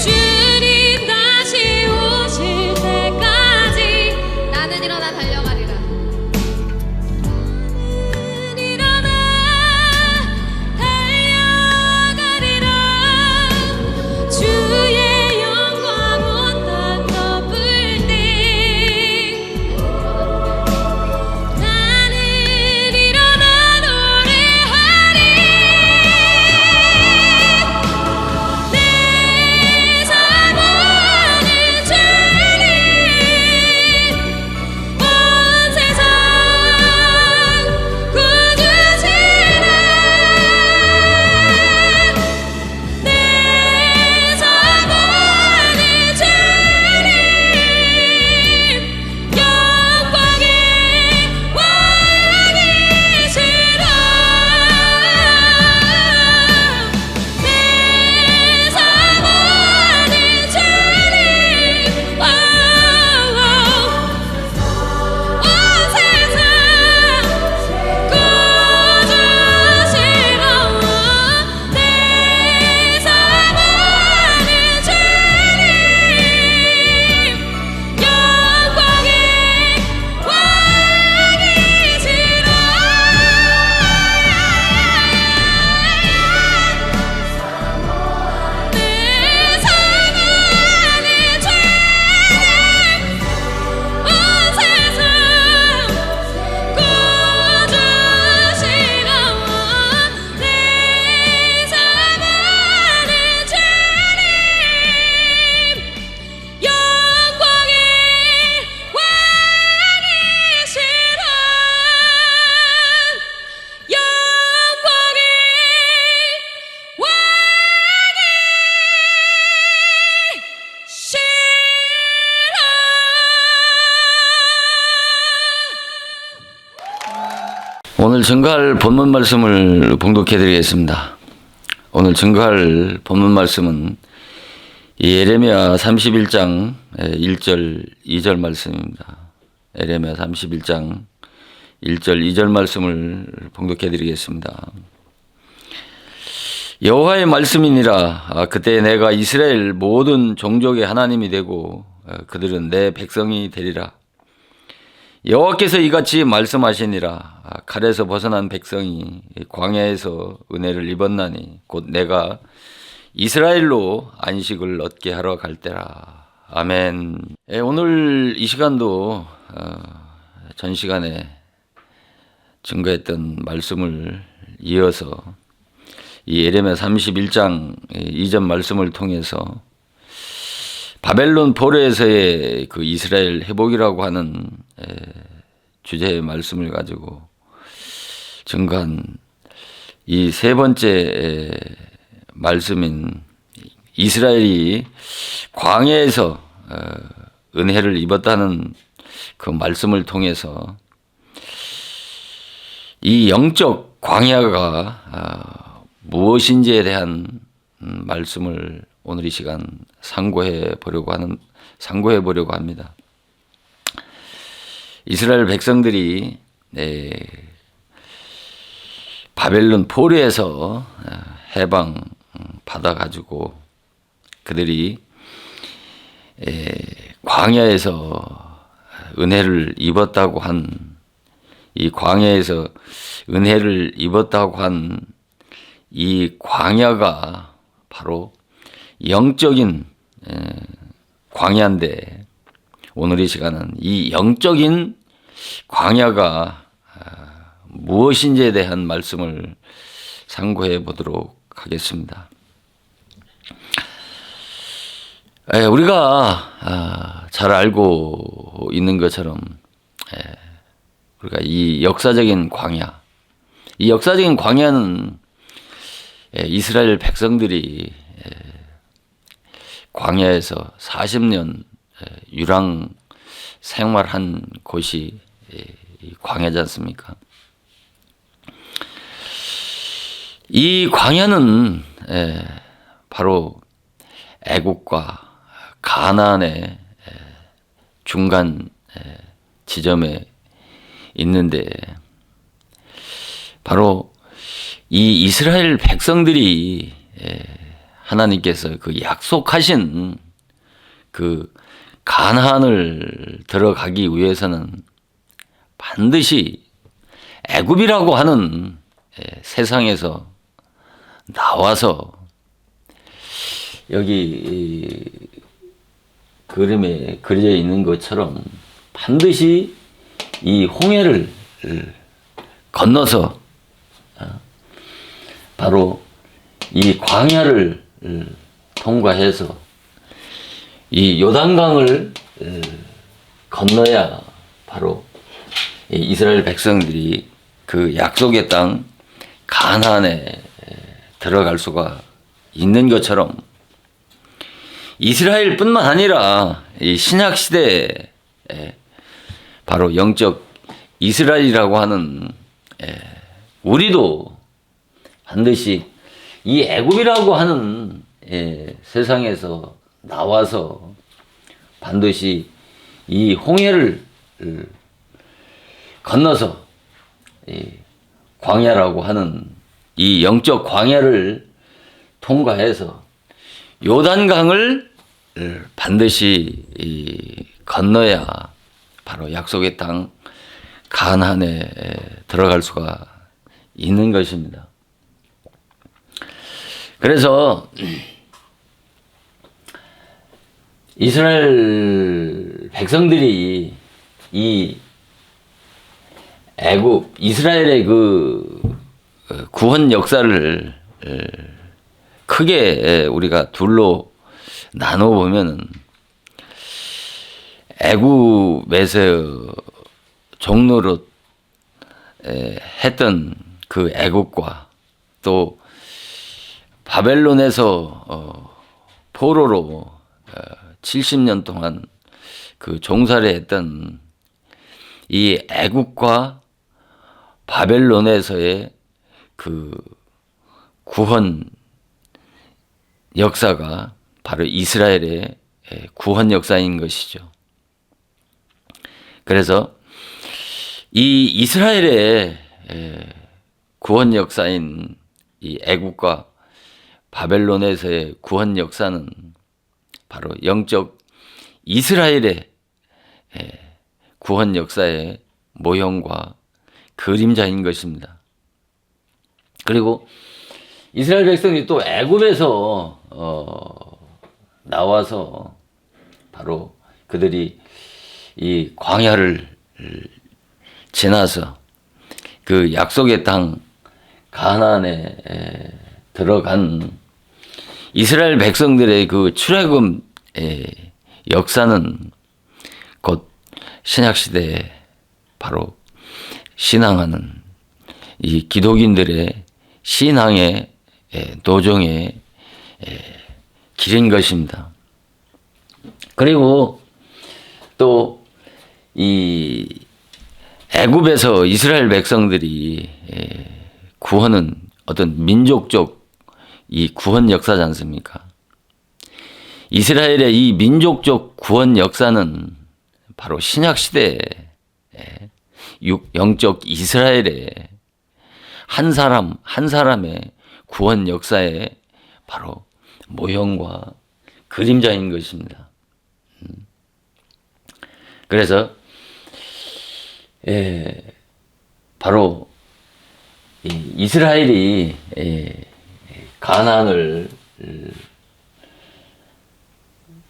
주님 다시 오실 때까지 나는 일어나 달려가리라. 나는 일어나 달려가리라. 주의 영광 온 땅 덮을 때 나는 일어나 노래하리. 내 사모하는 주님 온 세상 구주시라. 내 사모하는 주님 영광의 왕이시라. 내 사모하는 주님 온 세상 구주시라. 내 사모하는 주님 영광의 왕이시라. 내 사랑하는 주님 온 세상 구주시라. 내 사랑하는 주님 영광의 왕이시라. 영광의 오늘 증거할 본문 말씀을 봉독해 드리겠습니다. 오늘 증거할 본문 말씀은 예레미야 31장 1절 2절 말씀입니다. 예레미야 31장 1절 2절 말씀을 봉독해 드리겠습니다. 여호와의 말씀이니라. 그때 내가 이스라엘 모든 종족의 하나님이 되고 그들은 내 백성이 되리라. 여호와께서 이같이 말씀하시니라. 칼에서 벗어난 백성이 광야에서 은혜를 입었나니 곧 내가 이스라엘로 안식을 얻게 하러 갈 때라. 아멘. 오늘 이 시간도 전 시간에 증거했던 말씀을 이어서 이 예레미야 31장 2절 말씀을 통해서 바벨론 포로에서의 그 이스라엘 회복이라고 하는 주제의 말씀을 가지고 증거한 이 세 번째 말씀인 이스라엘이 광야에서 은혜를 입었다는 그 말씀을 통해서 이 영적 광야가 무엇인지에 대한 말씀을 오늘 이 시간 상고해 보려고 합니다. 이스라엘 백성들이 바벨론 포로에서 해방 받아가지고 그들이 광야에서 은혜를 입었다고 한 이 광야에서 은혜를 입었다고 한 이 광야가 바로 영적인 광야인데 오늘 이 시간은 이 영적인 광야가 무엇인지에 대한 말씀을 상고해 보도록 하겠습니다. 우리가 잘 알고 있는 것처럼 우리가 이 역사적인 광야, 이 역사적인 광야는 이스라엘 백성들이 광야에서 40년 유랑 생활한 곳이 광야지 않습니까? 이 광야는 바로 애국과 가나안의 중간 지점에 있는데 바로 이 이스라엘 백성들이 하나님께서 그 약속하신 그 가나안을 들어가기 위해서는 반드시 애굽이라고 하는 세상에서 나와서 여기 그림에 그려져 있는 것처럼 반드시 이 홍해를 건너서 바로 이 광야를 통과해서 이 요단강을 건너야 바로 이스라엘 백성들이 그 약속의 땅 가나안에 들어갈 수가 있는 것처럼 이스라엘뿐만 아니라 이 신약 시대에 바로 영적 이스라엘이라고 하는 우리도 반드시 이 애굽이라고 하는 세상에서 나와서 반드시 이 홍해를 건너서 이 광야라고 하는 이 영적 광야를 통과해서 요단강을 반드시 건너야 바로 약속의 땅 가나안에 들어갈 수가 있는 것입니다. 그래서 이스라엘 백성들이 이 애굽 이스라엘의 그 구원 역사를 크게 우리가 둘로 나눠 보면은 애굽에서 종노릇 했던 그 애굽과 또 바벨론에서 포로로 70년 동안 그 종살이 했던 이 애굽과 바벨론에서의 그 구원 역사가 바로 이스라엘의 구원 역사인 것이죠. 그래서 이 이스라엘의 구원 역사인 이 애굽과 바벨론에서의 구원 역사는 바로 영적 이스라엘의 구원 역사의 모형과 그림자인 것입니다. 그리고 이스라엘 백성이 또 애굽에서 나와서 바로 그들이 이 광야를 지나서 그 약속의 땅 가나안에 들어간 이스라엘 백성들의 그 출애굽 역사는 곧 신약 시대에 바로 신앙하는 이 기독인들의 신앙의 노정의 길인 것입니다. 그리고 또 이 애굽에서 이스라엘 백성들이 구원은 어떤 민족적 이 구원 역사지 않습니까? 이스라엘의 이 민족적 구원 역사는 바로 신약 시대에 영적 이스라엘의 한 사람 한 사람의 구원 역사의 바로 모형과 그림자인 것입니다. 그래서 바로 이스라엘이 가나안을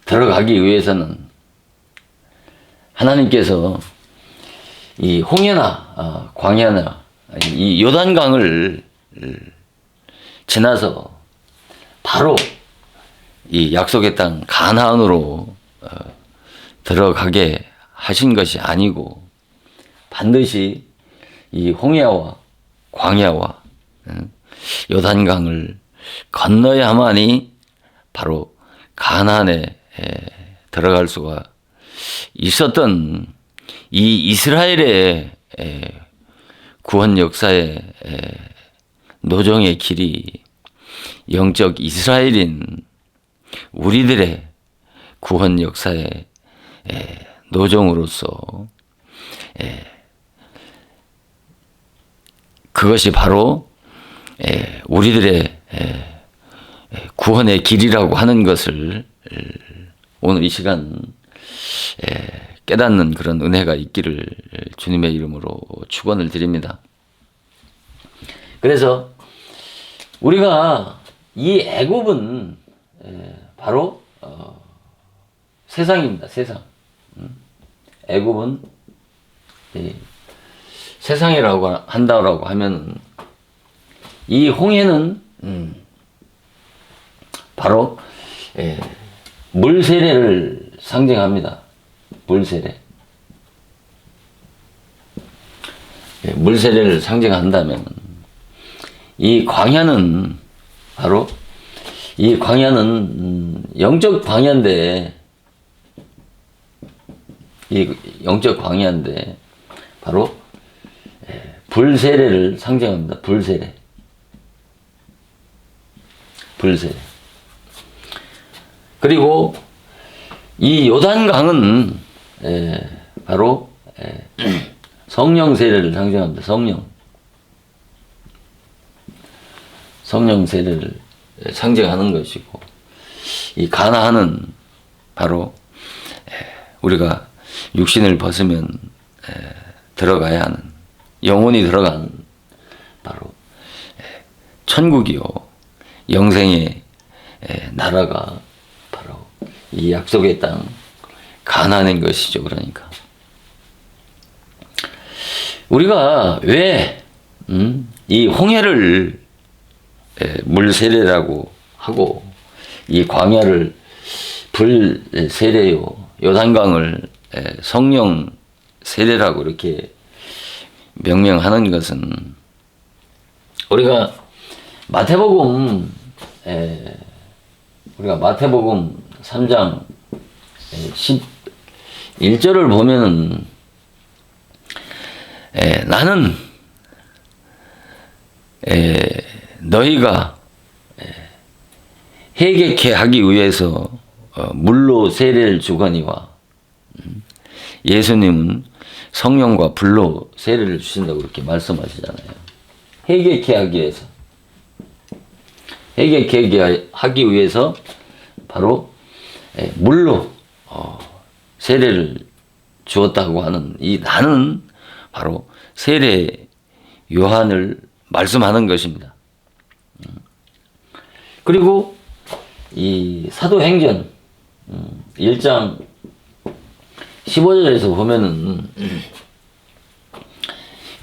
들어가기 위해서는 하나님께서 이 홍해나 광야나 이 요단강을 지나서 바로 이 약속의 땅 가나안으로 들어가게 하신 것이 아니고 반드시 이 홍해와 광야와 요단강을 건너야만이 바로 가나안에 들어갈 수가 있었던 이 이스라엘의 구원 역사의 노정의 길이 영적 이스라엘인 우리들의 구원 역사의 노정으로서 그것이 바로 우리들의 구원의 길이라고 하는 것을 오늘 이 시간 깨닫는 그런 은혜가 있기를 주님의 이름으로 축원을 드립니다. 그래서 우리가 이 애굽은 바로 세상입니다. 세상. 애굽은 세상이라고 한다고 하면 이 홍해는 바로 물 세례를 상징합니다. 물 세례. 물 세례를 상징한다면 이 광야는 바로 이 광야는 영적 광야인데 이 영적 광야인데 바로 불 세례를 상징합니다. 불 세례. 불 세례. 그리고 이 요단강은 바로 성령 세례를 상징합니다. 성령 세례를 상징하는 것이고, 이 가나안은 바로 우리가 육신을 벗으면 들어가야 하는, 영혼이 들어가는 바로 천국이요 영생의 나라가 바로 이 약속의 땅 가나안인 것이죠. 그러니까 우리가 왜 이 홍해를 물 세례라고 하고 이 광야를 불 세례요 요단강을 성령 세례라고 이렇게 명명하는 것은 우리가 마태복음 3장 11절을 보면은 나는 너희가 회개케 하기 위해서 물로 세례를 주거니와, 예수님은 성령과 불로 세례를 주신다고 그렇게 말씀하시잖아요. 회개케 하기 위해서. 회개케 하기 위해서 바로 물로 세례를 주었다고 하는 이 나는 바로 세례 요한을 말씀하는 것입니다. 그리고 이 사도행전 1장 15절에서 보면은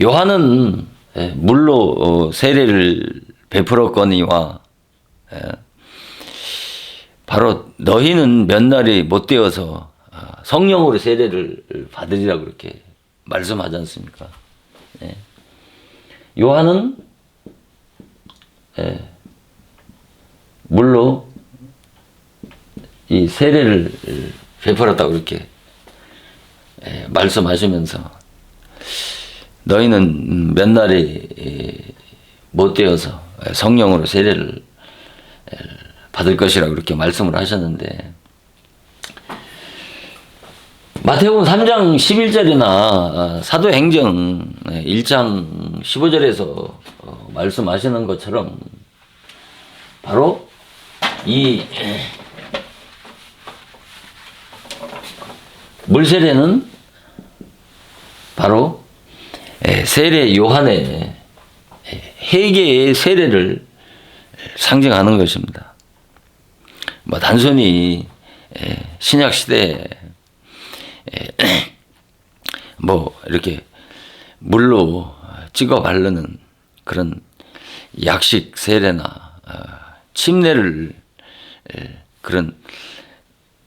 요한은 물로 세례를 베풀었거니와 바로 너희는 몇 날이 못 되어서 성령으로 세례를 받으리라고 그렇게 말씀하지 않습니까? 요한은 물로 이 세례를 베풀었다고 이렇게 말씀하시면서 너희는 몇 날이 못 되어서 성령으로 세례를 받을 것이라고 그렇게 말씀을 하셨는데, 마태복음 3장 11절이나 사도행전 1장 15절에서 말씀하시는 것처럼 바로 이 물세례는 바로 세례 요한의 회개의 세례를 상징하는 것입니다. 뭐 단순히 신약 시대에 뭐 이렇게 물로 찍어 바르는 그런 약식 세례나 침례를 그런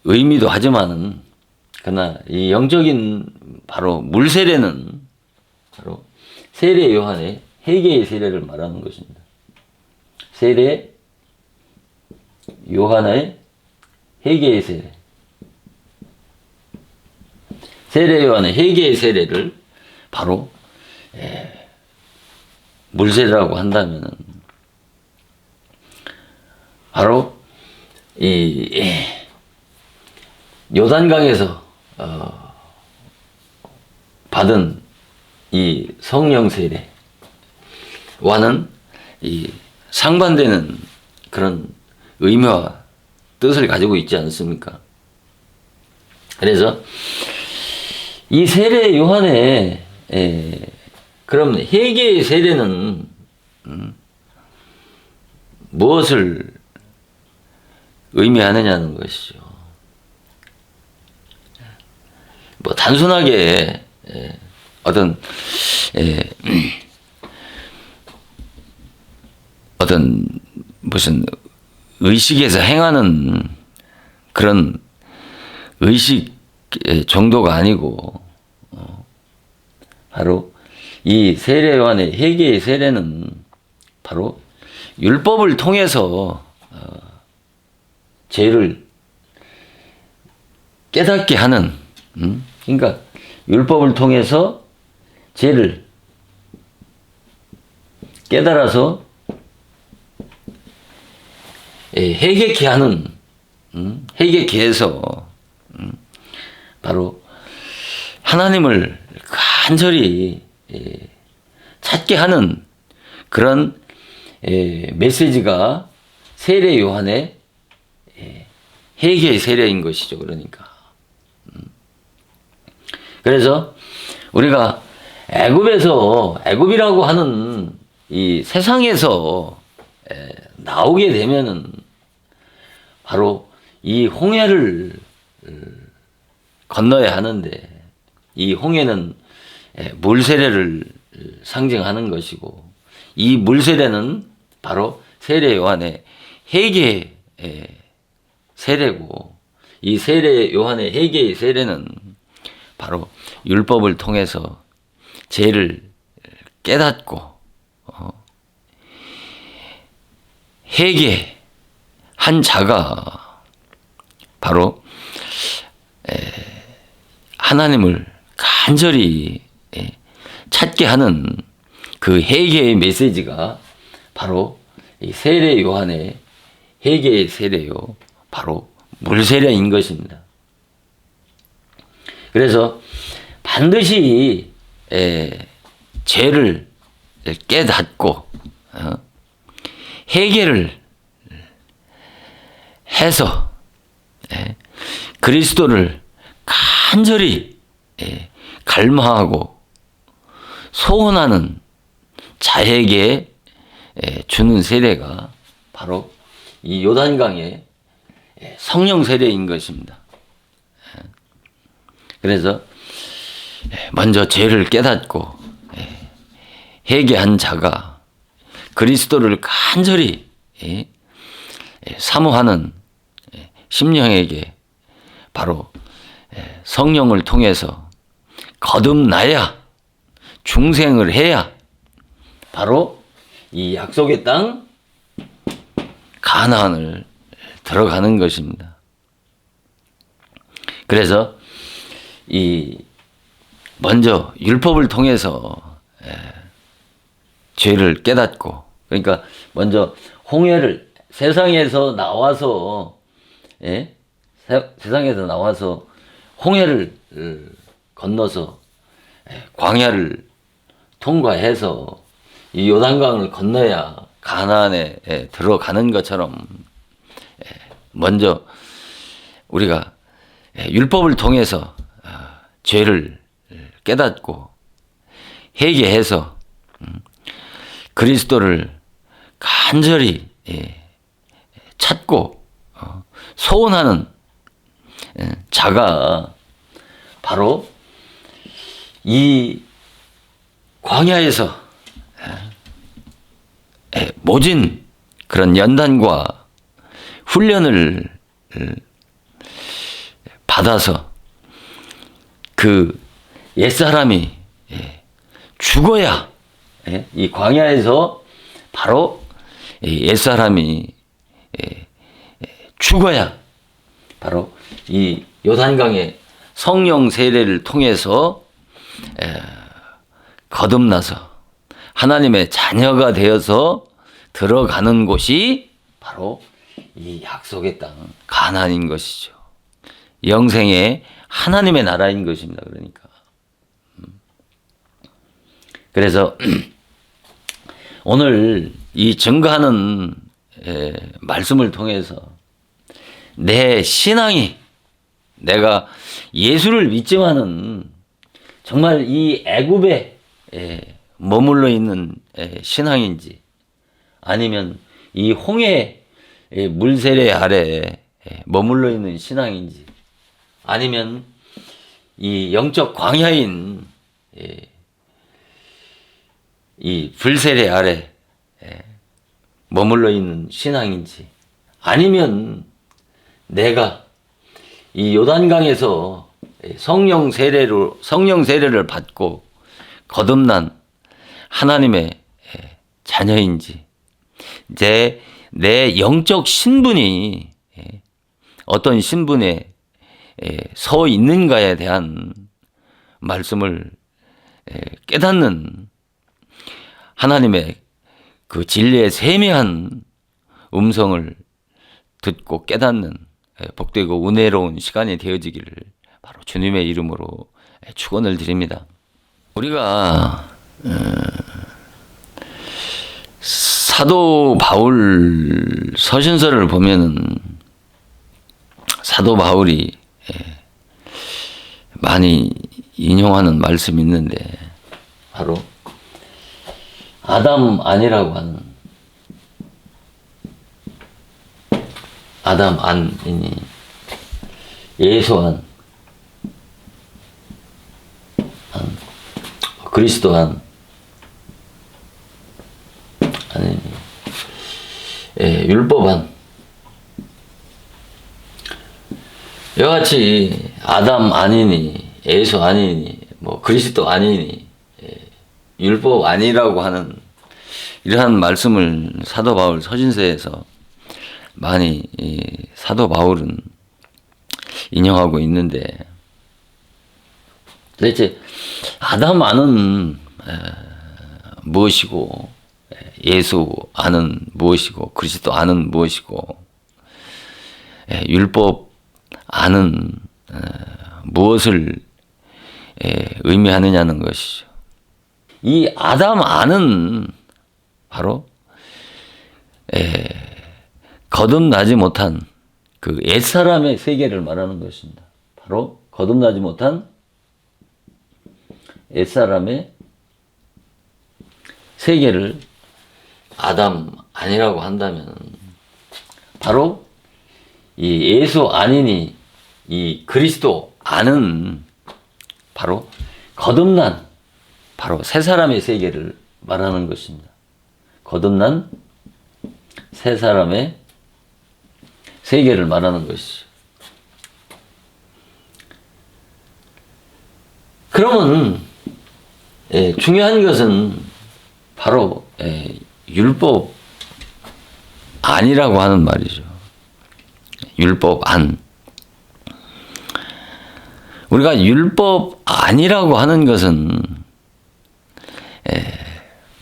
의미도 하지만은, 그러나 이 영적인 바로 물 세례는 바로 세례 요한의 회개의 세례를 말하는 것입니다. 세례 요한의 회개의 세례. 세례 요한의 회개의 세례를 바로 물세례라고 한다면은 바로 이 요단강에서 받은 이 성령 세례와는 이 상반되는 그런 의미와 뜻을 가지고 있지 않습니까? 그래서 이 세례 요한의 그럼 회개의 세례는 무엇을 의미하느냐는 것이죠. 뭐 단순하게 어떤 무슨 의식에서 행하는 그런 의식 정도가 아니고 바로 이 세례 요한의 회개의 세례는 바로 율법을 통해서 죄를 깨닫게 하는 그러니까 율법을 통해서 죄를 깨달아서 회개케 하는 회개케 해서 바로 하나님을 간절히 찾게 하는 그런 메시지가 세례 요한의 회개의 세례인 것이죠. 그러니까 그래서 우리가 애굽이라고 하는 이 세상에서 나오게 되면은 바로 이 홍해를 건너야 하는데 이 홍해는 물 세례를 상징하는 것이고 이 물 세례는 바로 세례 요한의 회개의 세례고 이 세례 요한의 회개의 세례는 바로 율법을 통해서 죄를 깨닫고 회개한 자가 바로 하나님을 간절히 찾게 하는 그 회개의 메시지가 바로 이 세례 요한의 회개의 세례요 바로 물세례인 것입니다. 그래서 반드시 죄를 깨닫고 회개를 해서 그리스도를 간절히 갈망하고 소원하는 자에게 주는 세례가 바로 이 요단강의 성령 세례인 것입니다. 그래서 먼저 죄를 깨닫고 회개한 자가 그리스도를 간절히 사모하는 심령에게 바로 성령을 통해서 거듭나야 중생을 해야 바로 이 약속의 땅 가나안을 들어가는 것입니다. 그래서 이 먼저 율법을 통해서 죄를 깨닫고 그러니까 먼저 홍해를 세상에서 나와서 세상에서 나와서 홍해를 건너서 광야를 통과해서 이 요단강을 건너야 가나안에 들어가는 것처럼 먼저 우리가 율법을 통해서 죄를 깨닫고 회개해서 그리스도를 간절히 찾고 소원하는 자가 바로 이 광야에서 모진 그런 연단과 훈련을 받아서 그 옛사람이 죽어야 이 광야에서 바로 옛사람이 죽어야 바로 이 요단강의 성령 세례를 통해서 거듭나서 하나님의 자녀가 되어서 들어가는 곳이 바로 이 약속의 땅 가나안인 것이죠. 영생의 하나님의 나라인 것입니다. 그러니까 그래서 오늘 이 증거하는 말씀을 통해서 내 신앙이 내가 예수를 믿지만은 정말 이 애굽에 머물러 있는 신앙인지 아니면 이 홍해 물세례 아래에 머물러 있는 신앙인지 아니면 이 영적 광야인 이 불세례 아래 머물러 있는 신앙인지 아니면 내가 이 요단강에서 성령 세례를 받고 거듭난 하나님의 자녀인지 내 영적 신분이 어떤 신분에 서 있는가에 대한 말씀을 깨닫는 하나님의 그 진리의 세미한 음성을 듣고 깨닫는 복되고 은혜로운 시간이 되어지기를 바로 주님의 이름으로 축원을 드립니다. 우리가 사도 바울 서신서를 보면은 사도 바울이 많이 인용하는 말씀이 있는데 바로 아담 안이라고 하는 아담 안이니 예수 안 그리스도 안 아니 율법 안 이같이 아담 아니니 예수 아니니 뭐 그리스도 아니니 율법 아니라고 하는 이러한 말씀을 사도 바울 서신서에서 많이 사도 바울은 인용하고 있는데 도대체 아담 안은 무엇이고 예수 안은 무엇이고 그리스도 안은 무엇이고 율법 안은 무엇을 의미하느냐는 것이죠. 이 아담 안은 바로 거듭나지 못한 그 옛사람의 세계를 말하는 것입니다. 바로 거듭나지 못한 옛사람의 세계를 아담 아니라고 한다면 바로 이 예수 아니니 이 그리스도 아는 바로 거듭난 바로 새 사람의 세계를 말하는 것입니다. 거듭난 새 사람의 세계를 말하는 것이죠. 그러면 중요한 것은 바로 율법 안이라고 하는 말이죠. 율법 안. 우리가 율법 안이라고 하는 것은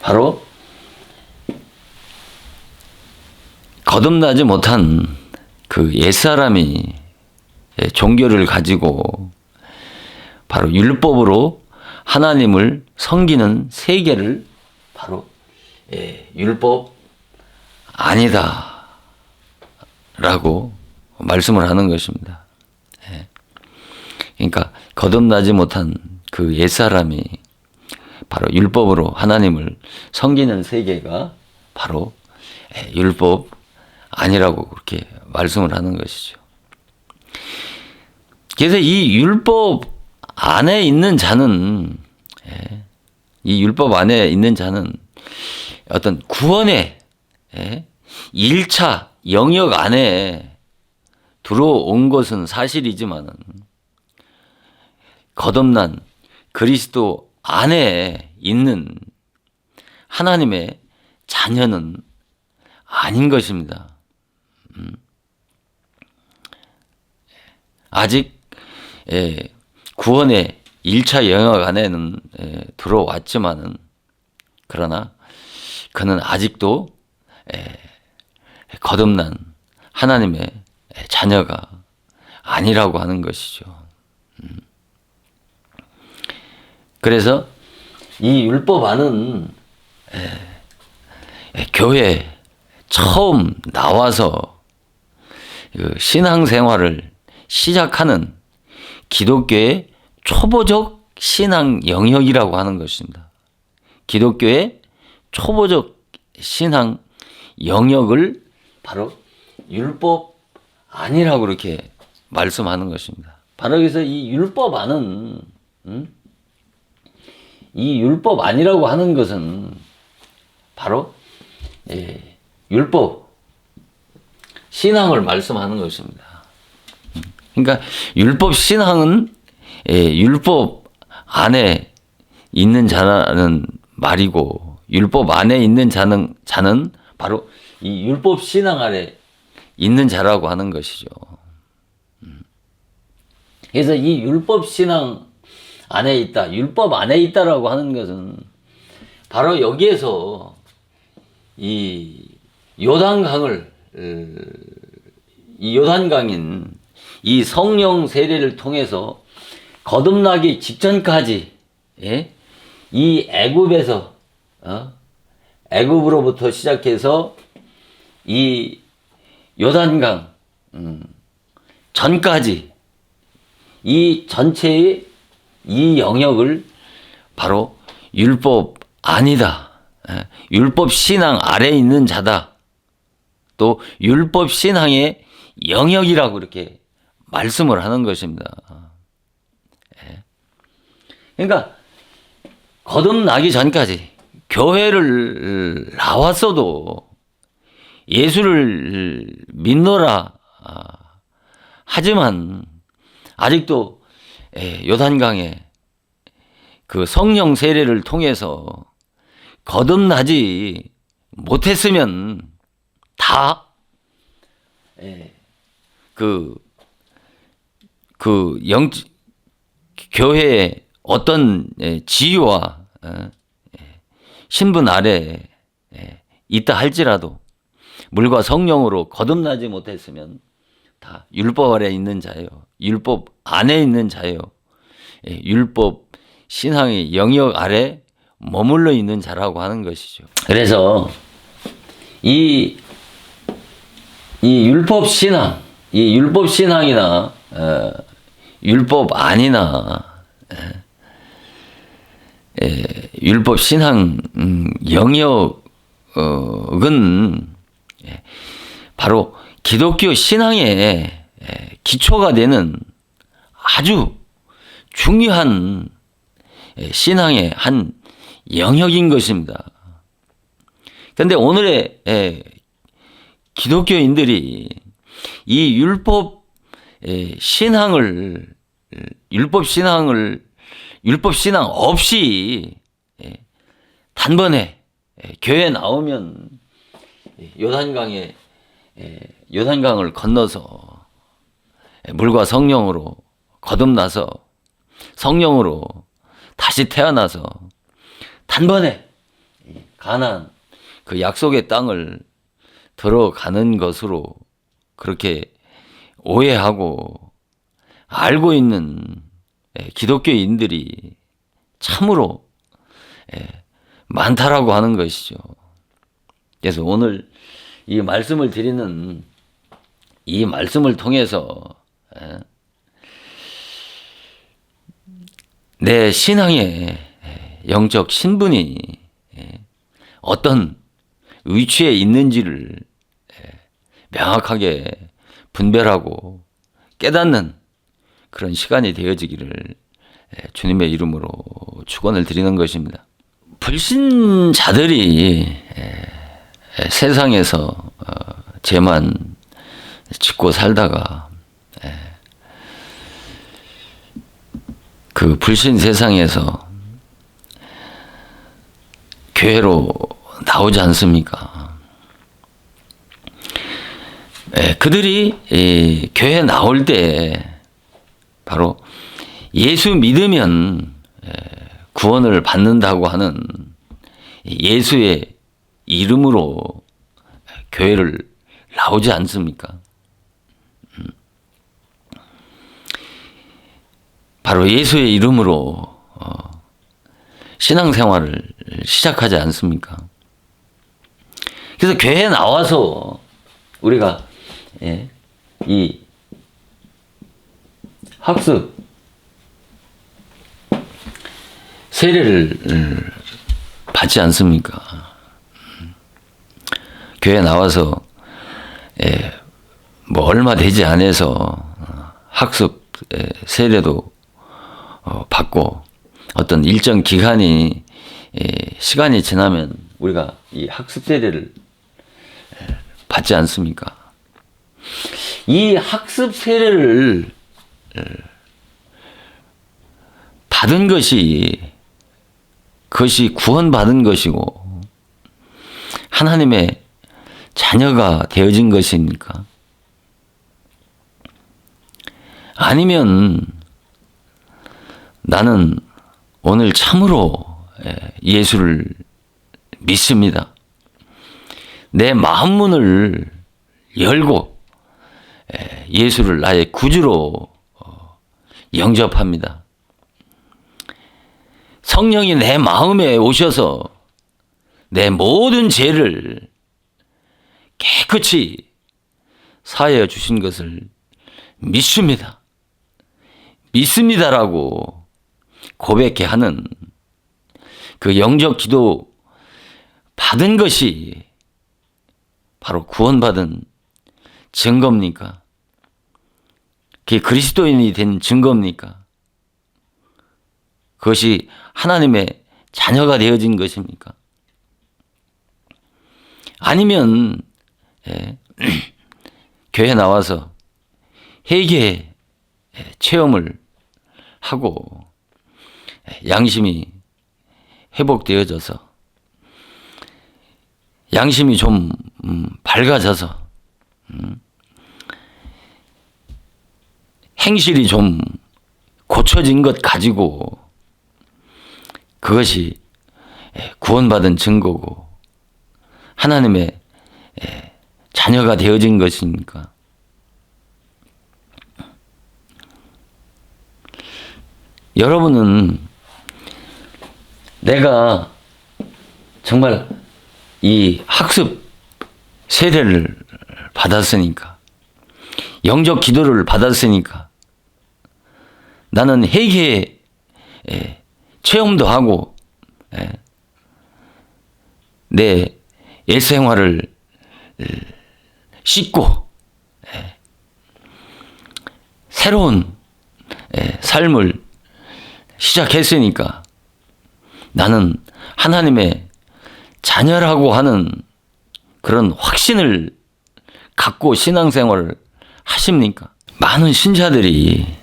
바로 거듭나지 못한 그 옛사람이 종교를 가지고 바로 율법으로 하나님을 섬기는 세계를 바로 율법 아니다 라고 말씀을 하는 것입니다. 그러니까 거듭나지 못한 그 옛사람이 바로 율법으로 하나님을 섬기는 세계가 바로 율법 아니라고 그렇게 말씀을 하는 것이죠. 그래서 이 율법 안에 있는 자는 이 율법 안에 있는 자는 어떤 구원의 1차 영역 안에 들어온 것은 사실이지만 거듭난 그리스도 안에 있는 하나님의 자녀는 아닌 것입니다. 아직 구원의 1차 영역 안에는 들어왔지만은 그러나 그는 아직도 거듭난 하나님의 자녀가 아니라고 하는 것이죠. 그래서 이 율법 안은 교회 처음 나와서 그 신앙생활을 시작하는 기독교의 초보적 신앙 영역이라고 하는 것입니다. 기독교의 초보적 신앙 영역을 바로 율법 안이라고 이렇게 말씀하는 것입니다. 바로 그래서 이 율법 안은 이 율법 안이라고 하는 것은 바로 율법 신앙을 말씀하는 것입니다. 그러니까 율법 신앙은 율법 안에 있는 자라는 말이고, 율법 안에 있는 자는 바로 이 율법 신앙 아래 있는 자라고 하는 것이죠. 그래서 이 율법 신앙 안에 있다, 율법 안에 있다라고 하는 것은 바로 여기에서 이 요단강을, 이 요단강인 이 성령 세례를 통해서 거듭나기 직전까지 이 애굽에서 애굽으로부터 시작해서 이 요단강 전까지 이 전체의 이 영역을 바로 율법 아니다, 율법 신앙 아래에 있는 자다, 또 율법 신앙의 영역이라고 이렇게 말씀을 하는 것입니다. 그러니까 거듭나기 전까지 교회를 나왔어도 예수를 믿노라 하지만 아직도 요단강에 그 성령 세례를 통해서 거듭나지 못했으면 다 교회의 어떤 지위와 신분 아래 있다 할지라도 물과 성령으로 거듭나지 못했으면 다 율법 아래 있는 자요, 율법 안에 있는 자요, 율법 신앙의 영역 아래 머물러 있는 자라고 하는 것이죠. 그래서 이 율법 신앙, 이 율법 신앙이나 율법 아니나 율법 신앙 영역은 바로 기독교 신앙의 기초가 되는 아주 중요한 신앙의 한 영역인 것입니다. 그런데 오늘의 기독교인들이 이 율법 신앙을 율법 신앙 없이 단번에 교회 나오면 요단강을 건너서 물과 성령으로 거듭나서 성령으로 다시 태어나서 단번에 가나안 그 약속의 땅을 들어가는 것으로 그렇게 오해하고 알고 있는 기독교인들이 참으로 많다라고 하는 것이죠. 그래서 오늘 이 말씀을 드리는 이 말씀을 통해서 내 신앙의 영적 신분이 어떤 위치에 있는지를 명확하게 분별하고 깨닫는 그런 시간이 되어지기를 주님의 이름으로 축원을 드리는 것입니다. 불신자들이 세상에서 죄만 짓고 살다가 그 불신 세상에서 교회로 나오지 않습니까? 그들이 교회 나올 때 바로 예수 믿으면 구원을 받는다고 하는 예수의 이름으로 교회를 나오지 않습니까? 바로 예수의 이름으로 신앙생활을 시작하지 않습니까? 그래서 교회에 나와서 우리가 이 학습 세례를 받지 않습니까? 교회 나와서 뭐 얼마 되지 않아서 학습 세례도 받고 어떤 일정 기간이 시간이 지나면 우리가 이 학습 세례를 받지 않습니까? 이 학습 세례를 받은 그것이 구원받은 것이고 하나님의 자녀가 되어진 것입니까? 아니면 나는 오늘 참으로 예수를 믿습니다. 내 마음 문을 열고 예수를 나의 구주로 영접합니다. 성령이 내 마음에 오셔서 내 모든 죄를 깨끗이 사하여 주신 것을 믿습니다. 믿습니다라고 고백해 하는 그 영접 기도 받은 것이 바로 구원받은 증거입니까? 그게 그리스도인이 된 증거입니까? 그것이 하나님의 자녀가 되어진 것입니까? 아니면 교회 나와서 회개 체험을 하고 양심이 회복되어져서 양심이 좀 밝아져서 행실이 좀 고쳐진 것 가지고 그것이 구원받은 증거고 하나님의 자녀가 되어진 것입니까? 여러분은 내가 정말 이 학습 세례를 받았으니까 영접 기도를 받았으니까 나는 회개 체험도 하고 내 일생활을 씻고 새로운 삶을 시작했으니까 나는 하나님의 자녀라고 하는 그런 확신을 갖고 신앙생활을 하십니까? 많은 신자들이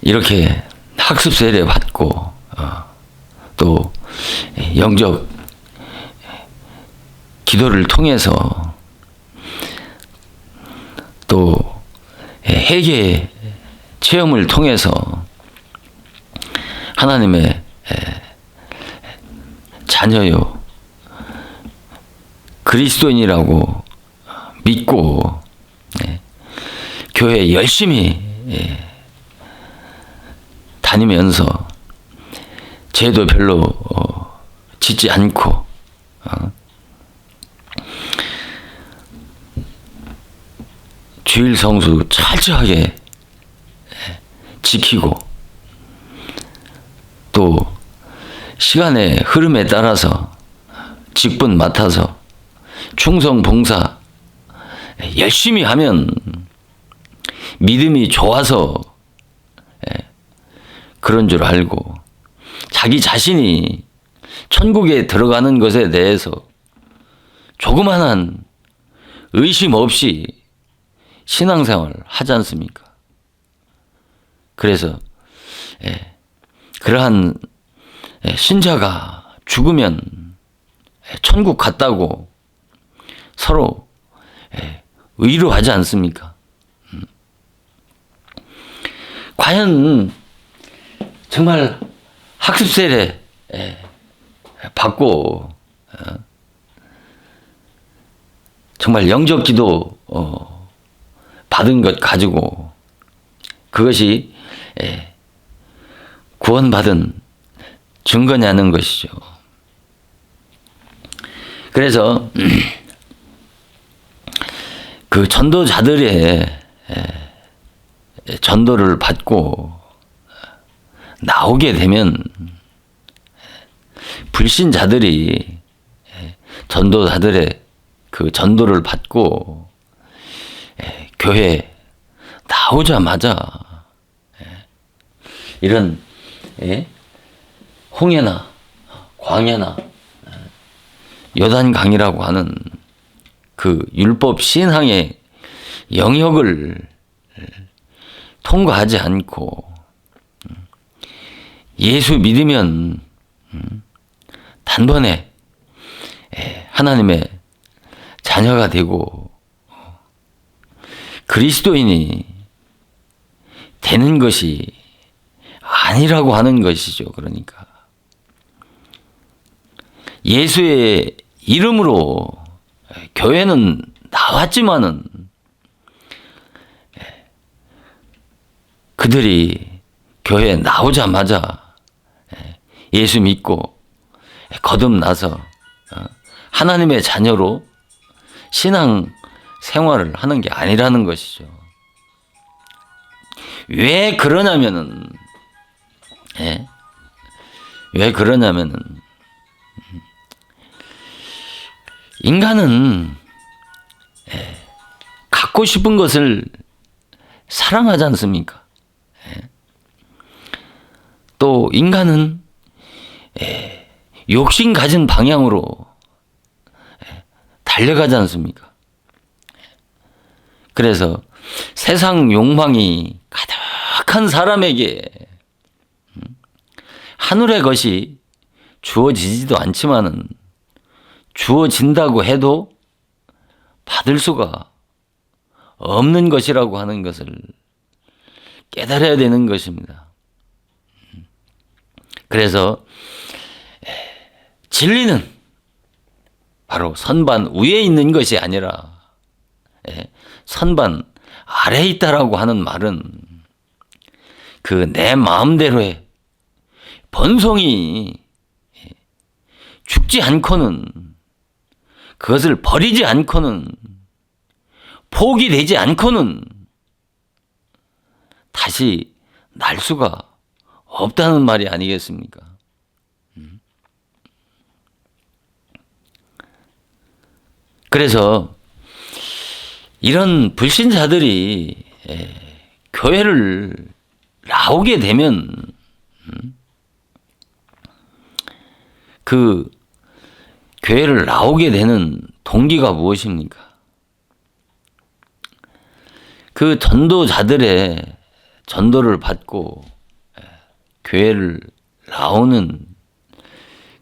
이렇게 학습 세례 받고 또 영접 기도를 통해서 또 회개 체험을 통해서 하나님의 자녀요 그리스도인이라고 믿고 교회 열심히 다니면서 죄도 별로 짓지 않고 주일 성수 철저하게 지키고 또 시간의 흐름에 따라서 직분 맡아서 충성 봉사 열심히 하면 믿음이 좋아서 그런 줄 알고 자기 자신이 천국에 들어가는 것에 대해서 조그만한 의심 없이 신앙생활을 하지 않습니까? 그래서 그러한 신자가 죽으면 천국 갔다고 서로 위로하지 않습니까? 과연 정말 학습 세례 받고 정말 영접 기도 받은 것 가지고 그것이 구원받은 증거냐는 것이죠. 그래서 그 전도자들의 전도를 받고 나오게 되면 불신자들이 전도자들의 그 전도를 받고 교회 나오자마자 이런 홍해나 광야나 요단강이라고 하는 그 율법 신앙의 영역을 통과하지 않고 예수 믿으면 단번에 하나님의 자녀가 되고 그리스도인이 되는 것이 아니라고 하는 것이죠. 그러니까 예수의 이름으로 교회는 나왔지만은 그들이 교회에 나오자마자 예수 믿고 거듭나서 하나님의 자녀로 신앙 생활을 하는 게 아니라는 것이죠. 왜 그러냐면은 인간은 갖고 싶은 것을 사랑하지 않습니까? 또 인간은 욕심 가진 방향으로 달려가지 않습니까? 그래서 세상 욕망이 가득한 사람에게 하늘의 것이 주어지지도 않지만은 주어진다고 해도 받을 수가 없는 것이라고 하는 것을 깨달아야 되는 것입니다. 그래서 진리는 바로 선반 위에 있는 것이 아니라 선반 아래에 있다라고 하는 말은 그 내 마음대로의 번성이 죽지 않고는 그것을 버리지 않고는 포기되지 않고는 다시 날 수가 없다는 말이 아니겠습니까? 그래서 이런 불신자들이 교회를 나오게 되면 그 교회를 나오게 되는 동기가 무엇입니까? 그 전도자들의 전도를 받고 교회를 나오는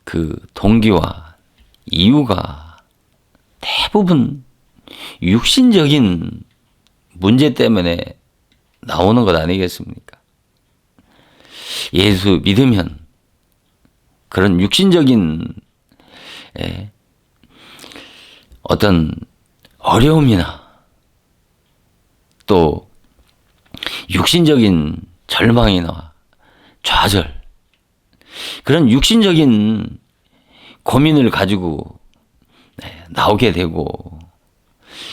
그 동기와 이유가 대부분 육신적인 문제 때문에 나오는 것 아니겠습니까? 예수 믿으면 그런 육신적인 어떤 어려움이나 또 육신적인 절망이나 좌절, 그런 육신적인 고민을 가지고 나오게 되고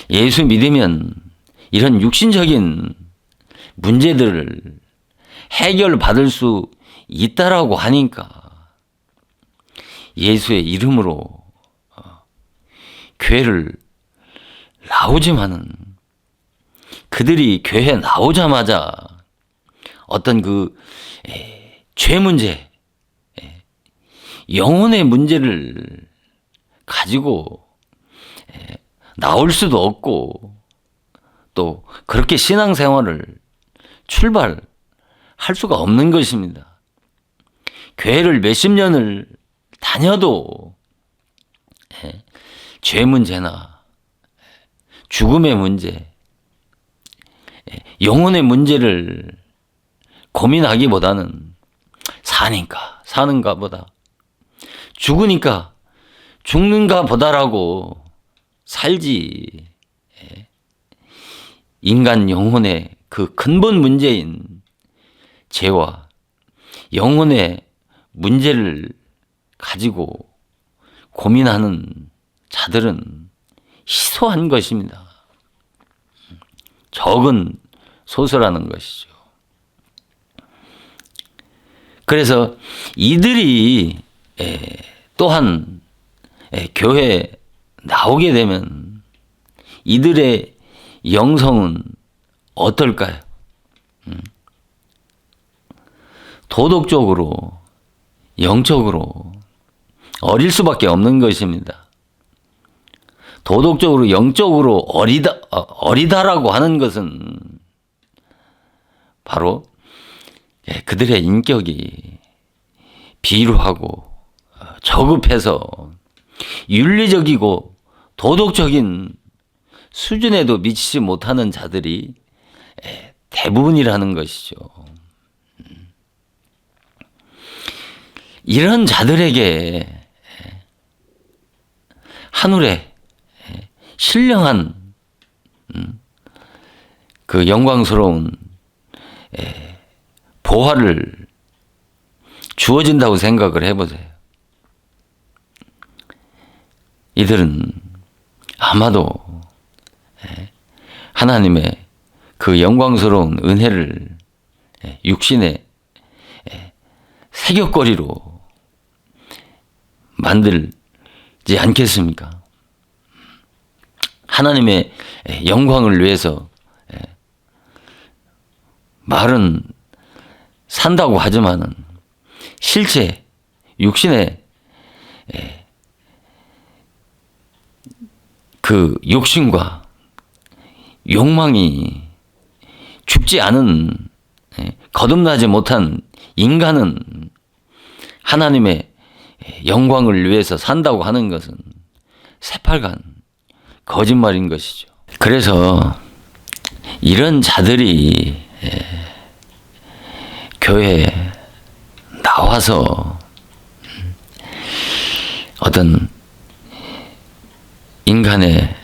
예수 믿으면 이런 육신적인 문제들을 해결받을 수 있다라고 하니까 예수의 이름으로 교회를 나오지만은 그들이 교회 나오자마자 어떤 그 죄 문제, 영혼의 문제를 가지고 나올 수도 없고 또 그렇게 신앙생활을 출발할 수가 없는 것입니다. 교회를 몇십 년을 다녀도 죄 문제나 죽음의 문제, 영혼의 문제를 고민하기보다는 사니까 사는가 보다, 죽으니까 죽는가 보다라고 살지, 인간 영혼의 그 근본 문제인 죄와 영혼의 문제를 가지고 고민하는 자들은 희소한 것입니다. 적은 소수라는 것이죠. 그래서 이들이 또한 교회에 나오게 되면 이들의 영성은 어떨까요? 도덕적으로, 영적으로 어릴 수밖에 없는 것입니다. 도덕적으로, 영적으로 어리다라고 하는 것은 바로 그들의 인격이 비루하고 저급해서 윤리적이고 도덕적인 수준에도 미치지 못하는 자들이 대부분이라는 것이죠. 이런 자들에게 하늘에 신령한 그 영광스러운 보화를 주어진다고 생각을 해보세요. 이들은 아마도 하나님의 그 영광스러운 은혜를 육신의 세격거리로 만들지 않겠습니까? 하나님의 영광을 위해서 말은 산다고 하지만은 실제 육신의 그 욕심과 욕망이 죽지 않은 거듭나지 못한 인간은 하나님의 영광을 위해서 산다고 하는 것은 새빨간 거짓말인 것이죠. 그래서 이런 자들이 교회에 나와서 어떤 인간의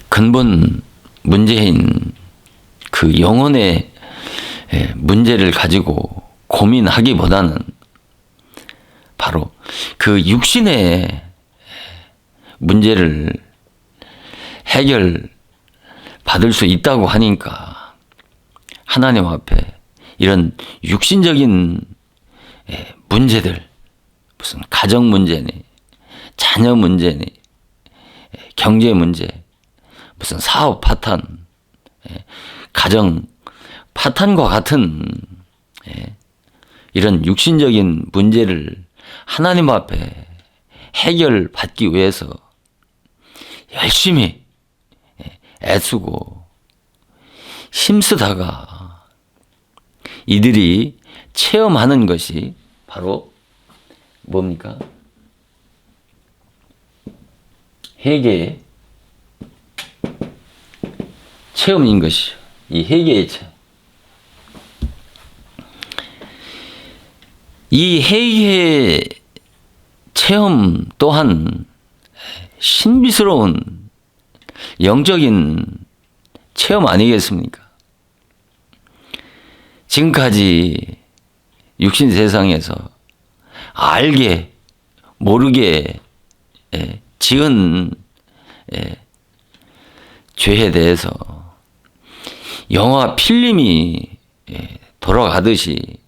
근본 문제인 그 영혼의 문제를 가지고 고민하기보다는 바로 그 육신의 문제를 해결받을 수 있다고 하니까 하나님 앞에 이런 육신적인 문제들, 무슨 가정 문제니, 자녀 문제니, 경제 문제, 무슨 사업 파탄, 가정 파탄과 같은 이런 육신적인 문제를 하나님 앞에 해결받기 위해서 열심히 애쓰고 힘쓰다가 이들이 체험하는 것이 바로 뭡니까? 회개의 체험인 것이죠. 이 회개의 체험. 이 회개의 체험 또한 신비스러운 영적인 체험 아니겠습니까? 지금까지 육신 세상에서 알게 모르게 지은 죄에 대해서 영화 필름이 돌아가듯이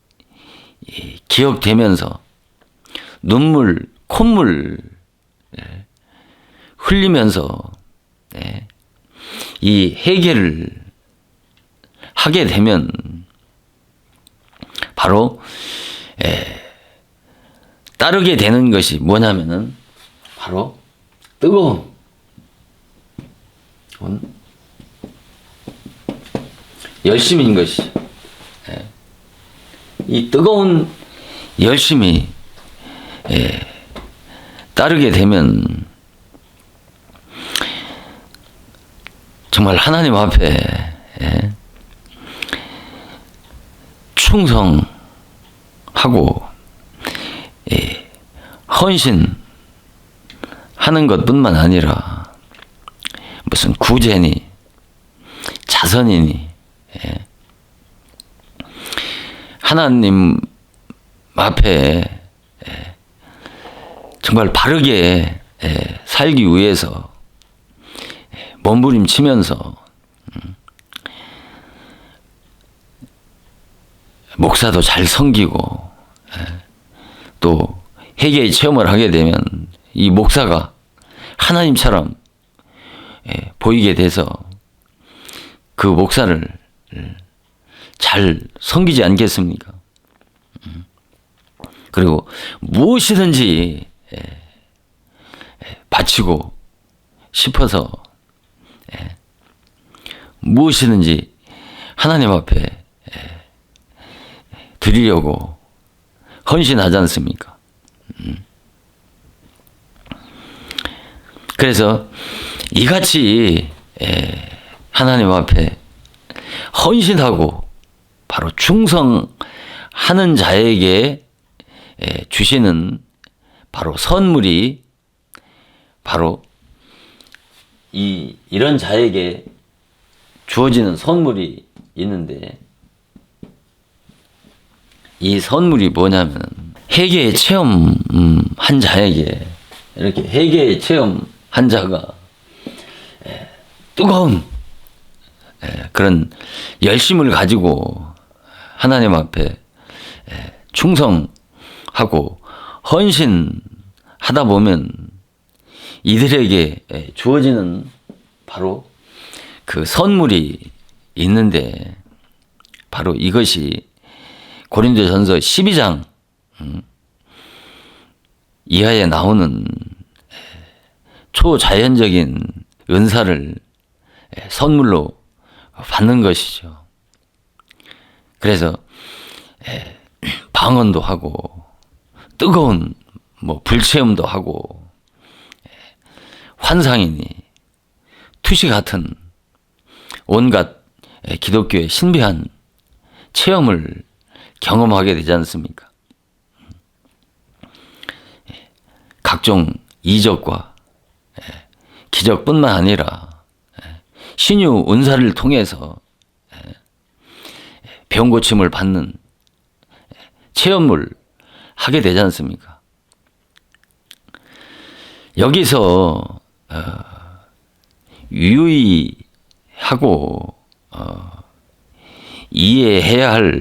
기억되면서 눈물, 콧물 흘리면서 이 회개를 하게 되면 바로 따르게 되는 것이 뭐냐면은 바로 뜨거운 열심인 것이죠. 이 뜨거운 열심이 따르게 되면 정말 하나님 앞에 충성하고 헌신하는 것뿐만 아니라 무슨 구제니 자선이니 하나님 앞에 정말 바르게 살기 위해서 몸부림치면서 목사도 잘 섬기고 또 회개의 체험을 하게 되면 이 목사가 하나님처럼 보이게 돼서 그 목사를 잘 섬기지 않겠습니까? 그리고 무엇이든지 바치고 싶어서 무엇이든지 하나님 앞에 드리려고 헌신하지 않습니까? 그래서 이같이 하나님 앞에 헌신하고 바로 충성하는 자에게 주시는 바로 선물이 바로 이런 자에게 주어지는 선물이 있는데, 이 선물이 뭐냐면 회개의 체험한 자에게, 이렇게 회개의 체험한 자가 뜨거운 그런 열심을 가지고 하나님 앞에 충성하고 헌신하다 보면 이들에게 주어지는 바로 그 선물이 있는데, 바로 이것이 고린도전서 12장 이하에 나오는 초자연적인 은사를 선물로 받는 것이죠. 그래서 방언도 하고 뜨거운 불체험도 하고 환상이니 투시 같은 온갖 기독교의 신비한 체험을 경험하게 되지 않습니까? 각종 이적과 기적뿐만 아니라 신유 은사를 통해서 병 고침을 받는 체험을 하게 되지 않습니까? 여기서 유의하고 이해해야 할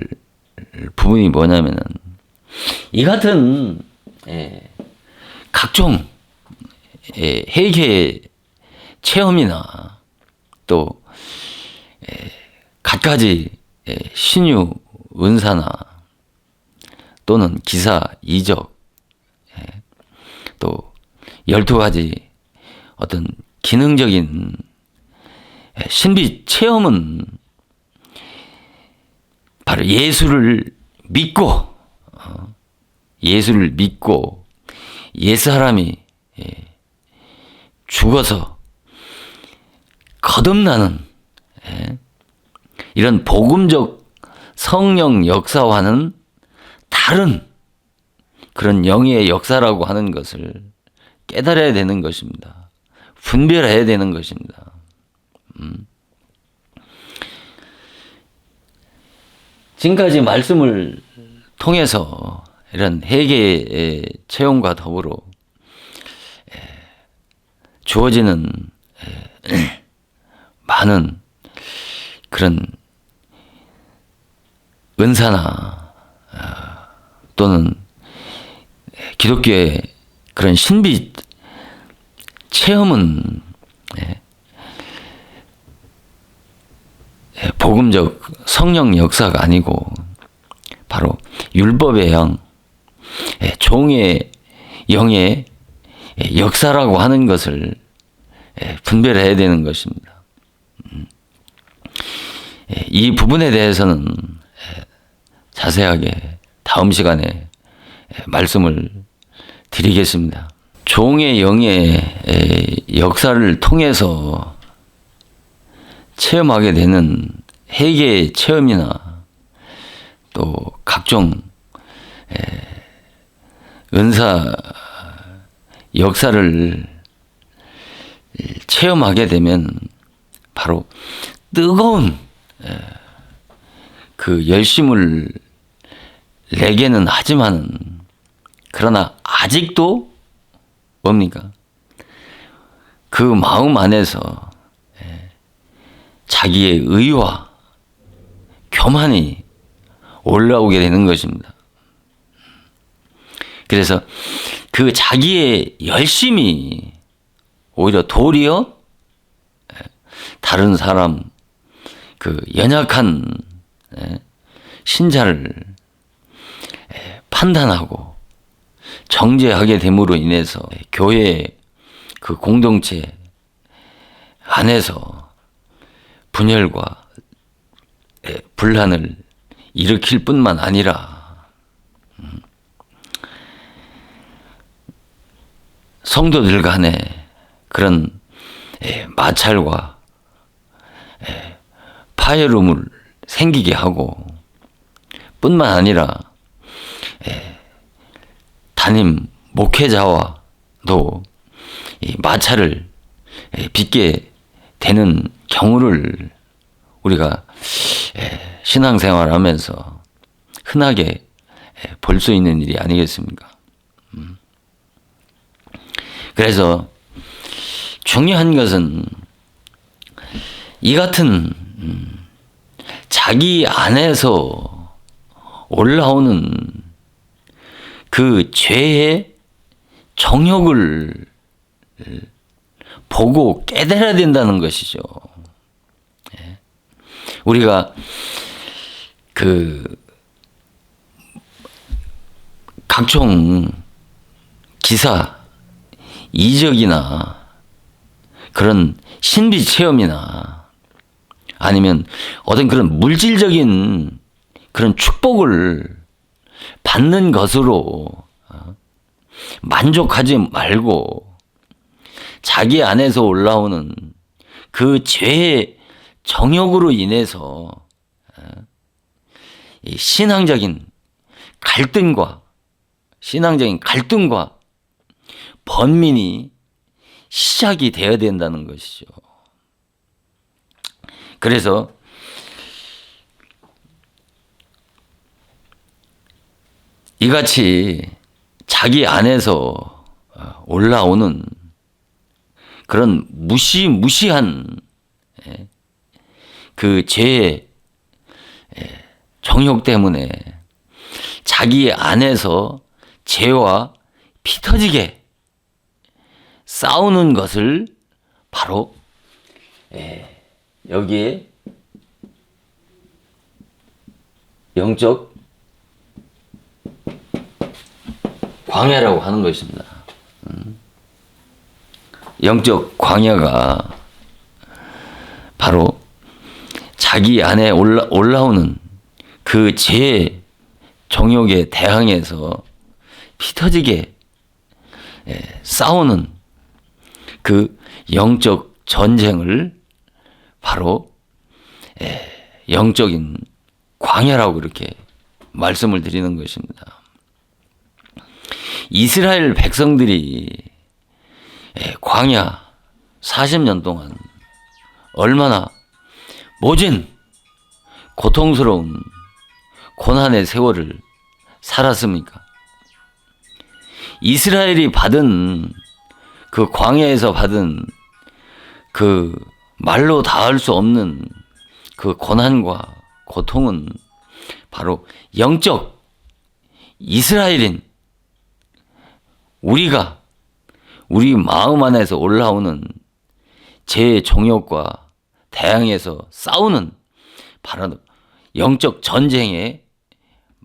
부분이 뭐냐면은, 이 같은 각종 회개 체험이나 또 갖가지 신유 은사나 또는 기사 이적 또 12가지 어떤 기능적인 신비 체험은 바로 예수를 믿고 옛사람이 죽어서 거듭나는 이런 복음적 성령 역사와는 다른 그런 영의 역사라고 하는 것을 깨달아야 되는 것입니다. 분별해야 되는 것입니다. 지금까지 말씀을 통해서 이런 회개의 체험과 더불어 주어지는 많은 그런 은사나 또는 기독교의 그런 신비 체험은 복음적 성령 역사가 아니고 바로 율법의 영, 종의 영의 역사라고 하는 것을 분별해야 되는 것입니다. 이 부분에 대해서는 자세하게 다음 시간에 말씀을 드리겠습니다. 종의 영의 역사를 통해서 체험하게 되는 회개의 체험이나 또 각종 은사 역사를 체험하게 되면 바로 뜨거운 그 열심을 내게는 하지만 그러나 아직도 뭡니까? 그 마음 안에서 자기의 의와 교만이 올라오게 되는 것입니다. 그래서 그 자기의 열심이 오히려 도리어 다른 사람 그 연약한 신자를 판단하고 정죄하게 됨으로 인해서 교회 그 공동체 안에서 분열과 분란을 일으킬 뿐만 아니라 성도들 간에 그런 마찰과 파열음을 생기게 하고 뿐만 아니라 담임 목회자와도 이 마찰을 빚게 되는 경우를 우리가 신앙생활하면서 흔하게 볼 수 있는 일이 아니겠습니까? 그래서 중요한 것은 이 같은 자기 안에서 올라오는 그 죄의 정욕을 보고 깨달아야 된다는 것이죠. 우리가 그 각종 기사, 이적이나 그런 신비 체험이나 아니면 어떤 그런 물질적인 그런 축복을 받는 것으로 만족하지 말고 자기 안에서 올라오는 그 죄의 정욕으로 인해서 이 신앙적인 갈등과 번민이 시작이 되어야 된다는 것이죠. 그래서 이같이 자기 안에서 올라오는 그런 무시무시한 그 죄의 정욕 때문에 자기 안에서 죄와 피 터지게 싸우는 것을 바로 여기에 영적 광야라고 하는 것입니다. 영적 광야가 바로 자기 안에 올라오는 그 죄의 정욕에 대항해서 피 터지게 싸우는 그 영적 전쟁을 바로 영적인 광야라고 이렇게 말씀을 드리는 것입니다. 이스라엘 백성들이 광야 40년 동안 얼마나 모진 고통스러운 고난의 세월을 살았습니까? 이스라엘이 받은 그 광야에서 받은 그 말로 닿을 수 없는 그 고난과 고통은 바로 영적 이스라엘인 우리가 우리 마음 안에서 올라오는 제 정욕과 대항해서 싸우는 바로 영적 전쟁의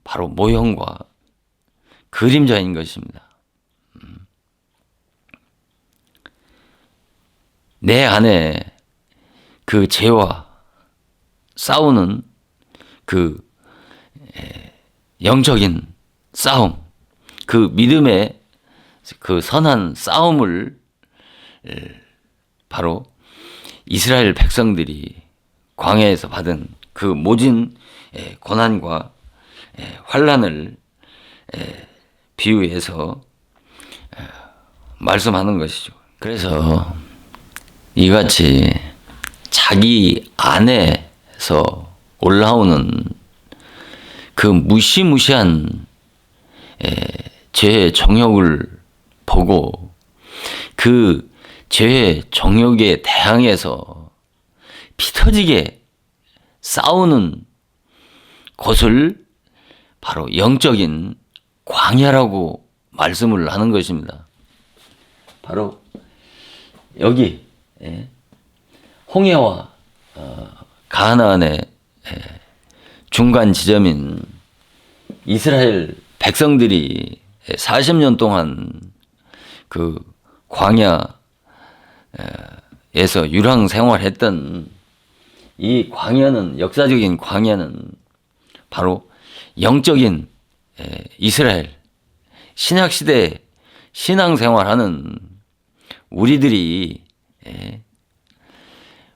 바로 모형과 그림자인 것입니다. 내 안에 그 죄와 싸우는 그 영적인 싸움, 그 믿음의 그 선한 싸움을 바로 이스라엘 백성들이 광야에서 받은 그 모진 고난과 환난을 비유해서 말씀하는 것이죠. 그래서 이같이 자기 안에서 올라오는 그 무시무시한 죄의 정욕을 보고 그 죄의 정욕에 대항해서 피 터지게 싸우는 곳을 바로 영적인 광야라고 말씀을 하는 것입니다. 바로 여기 홍해와 가나안의 중간 지점인 이스라엘 백성들이 40년 동안 그 광야에서 유랑 생활했던 이 광야는, 역사적인 광야는 바로 영적인 이스라엘 신약시대 신앙생활하는 우리들이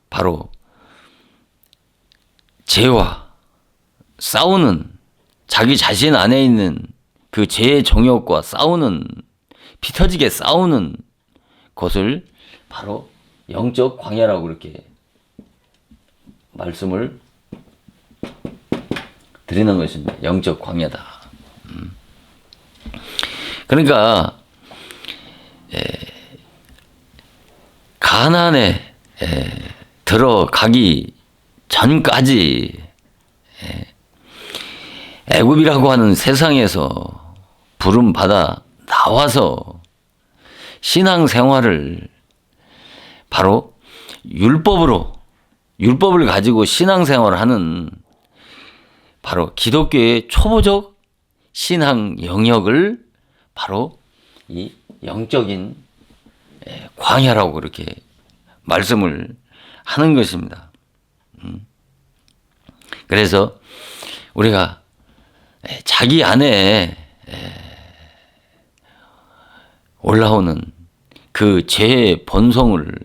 바로 죄와 싸우는, 자기 자신 안에 있는 그 죄의 정욕과 싸우는, 피 터지게 싸우는 곳을 바로 영적 광야라고 이렇게 말씀을 드리는 것입니다. 영적 광야다. 그러니까 가나안에 들어가기 전까지 애굽이라고 하는 세상에서 부름받아 나와서 신앙생활을 바로 율법을 가지고 신앙생활을 하는 바로 기독교의 초보적 신앙 영역을 바로 이 영적인 광야라고 그렇게 말씀을 하는 것입니다. 그래서 우리가 자기 안에 올라오는 그 죄의 본성을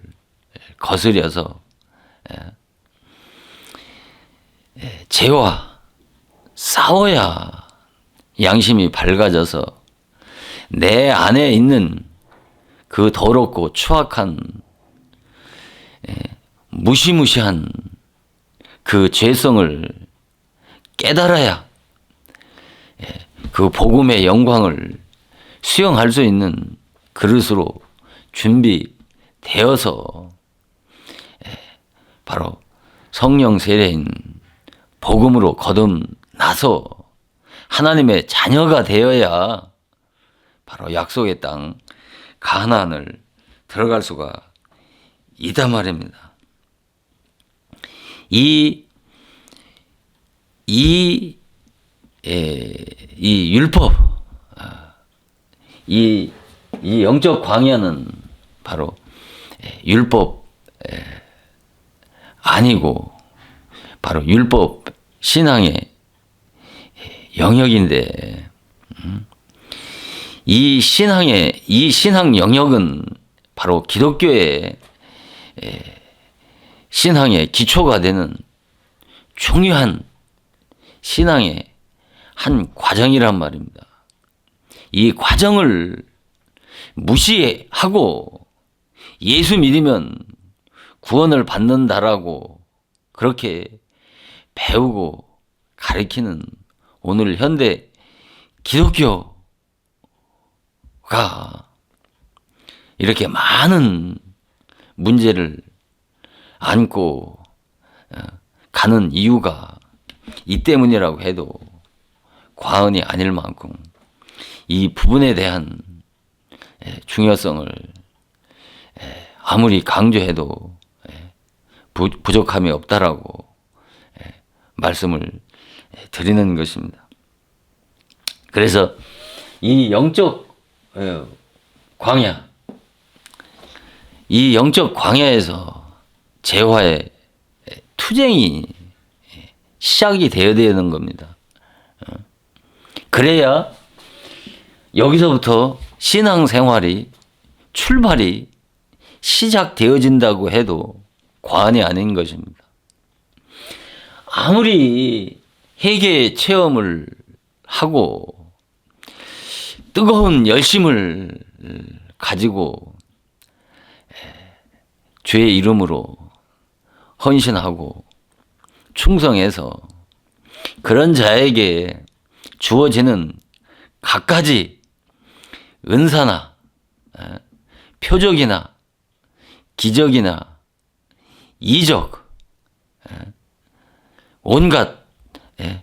거스려서 죄와 싸워야 양심이 밝아져서 내 안에 있는 그 더럽고 추악한 무시무시한 그 죄성을 깨달아야 그 복음의 영광을 수용할 수 있는 그릇으로 준비되어서 바로 성령 세례인 복음으로 거듭나서 하나님의 자녀가 되어야 바로 약속의 땅 가나안을 들어갈 수가 있단 말입니다. 이 율법, 이 영적 광야는 바로 율법 아니고 바로 율법 신앙의 영역인데, 이 신앙 영역은 바로 기독교의 신앙의 기초가 되는 중요한 신앙의 한 과정이란 말입니다. 이 과정을 무시하고 예수 믿으면 구원을 받는다라고 그렇게 배우고 가르치는 오늘 현대 기독교가 이렇게 많은 문제를 안고 가는 이유가 이 때문이라고 해도 과언이 아닐 만큼 이 부분에 대한 중요성을 아무리 강조해도 부족함이 없다라고 말씀을 드리는 것입니다. 그래서 이 영적 광야, 이 영적 광야에서 재화의 투쟁이 시작이 되어야 되는 겁니다. 그래야 여기서부터 신앙생활이 출발이 시작되어진다고 해도 과언이 아닌 것입니다. 아무리 회개 체험을 하고 뜨거운 열심을 가지고 주의 이름으로 헌신하고 충성해서 그런 자에게 주어지는 갖가지 은사나 표적이나 기적이나 이적, 온갖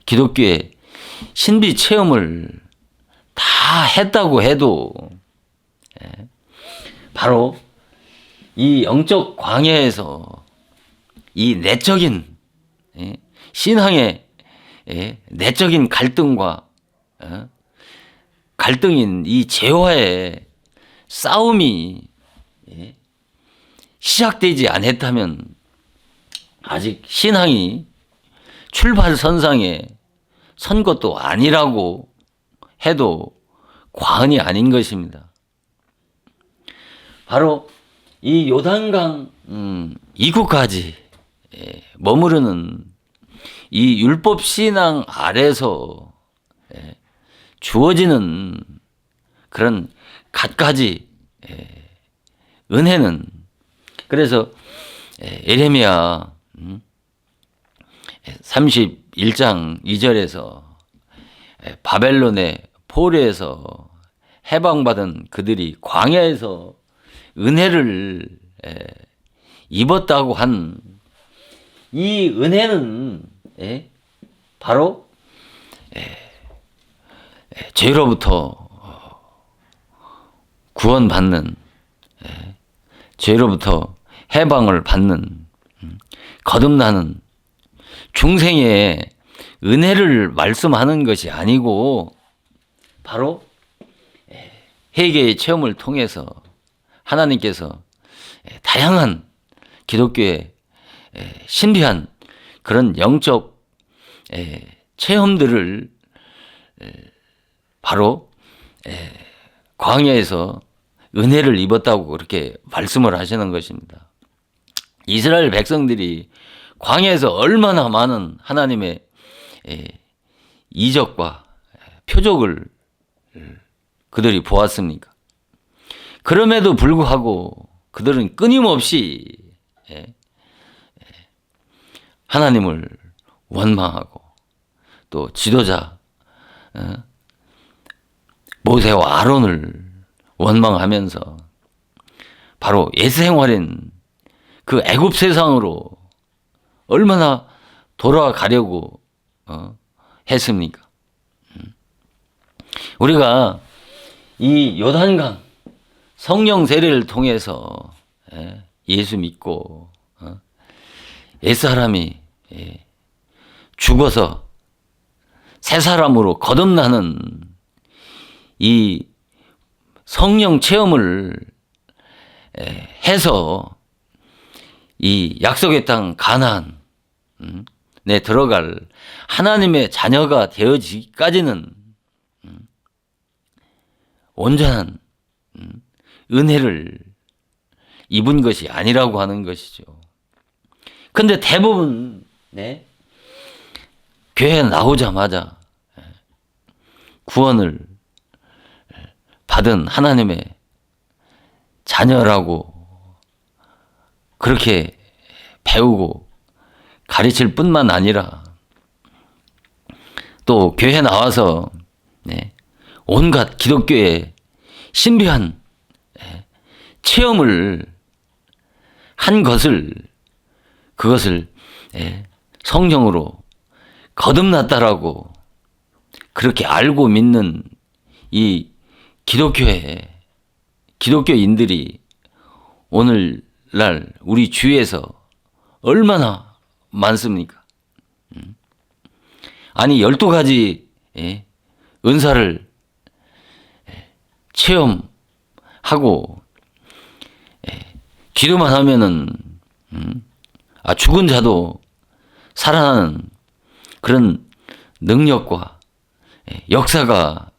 기독교의 신비 체험을 다 했다고 해도 바로 이 영적 광야에서 이 내적인 신앙의 내적인 갈등과 갈등인 이 죄와의 싸움이 시작되지 않았다면 아직 신앙이 출발선상에 선 것도 아니라고 해도 과언이 아닌 것입니다. 바로 이 요단강 이구까지 머무르는 이 율법 신앙 아래서 주어지는 그런 갖가지 은혜는, 그래서 예레미야 31장 2절에서 바벨론의 포로에서 해방받은 그들이 광야에서 은혜를 입었다고 한 이 은혜는 바로 죄로부터 구원받는, 죄로부터 해방을 받는, 거듭나는 중생의 은혜를 말씀하는 것이 아니고 바로 회개의 체험을 통해서 하나님께서 다양한 기독교의 신비한 그런 영적 체험들을 바로 광야에서 은혜를 입었다고 그렇게 말씀을 하시는 것입니다. 이스라엘 백성들이 광야에서 얼마나 많은 하나님의 이적과 표적을 그들이 보았습니까? 그럼에도 불구하고 그들은 끊임없이 하나님을 원망하고 또 지도자 모세와 아론을 원망하면서 바로 옛 생활인 그 애굽 세상으로 얼마나 돌아가려고 했습니까? 우리가 이 요단강 성령 세례를 통해서 예수 믿고 옛사람이 죽어서 새 사람으로 거듭나는 이 성령 체험을 해서 이 약속의 땅 가나안에 들어갈 하나님의 자녀가 되어지기까지는 온전한 은혜를 입은 것이 아니라고 하는 것이죠. 근데 대부분 교회 나오자마자 구원을 받은 하나님의 자녀라고 그렇게 배우고 가르칠 뿐만 아니라 또 교회 나와서 온갖 기독교의 신비한 체험을 한 것을, 그것을 성령으로 거듭났다라고 그렇게 알고 믿는 이 기독교인들이 오늘날 우리 주위에서 얼마나 많습니까? 아니 12가지 은사를 체험하고 기도만 하면은 죽은 자도 살아나는 그런 능력과 역사가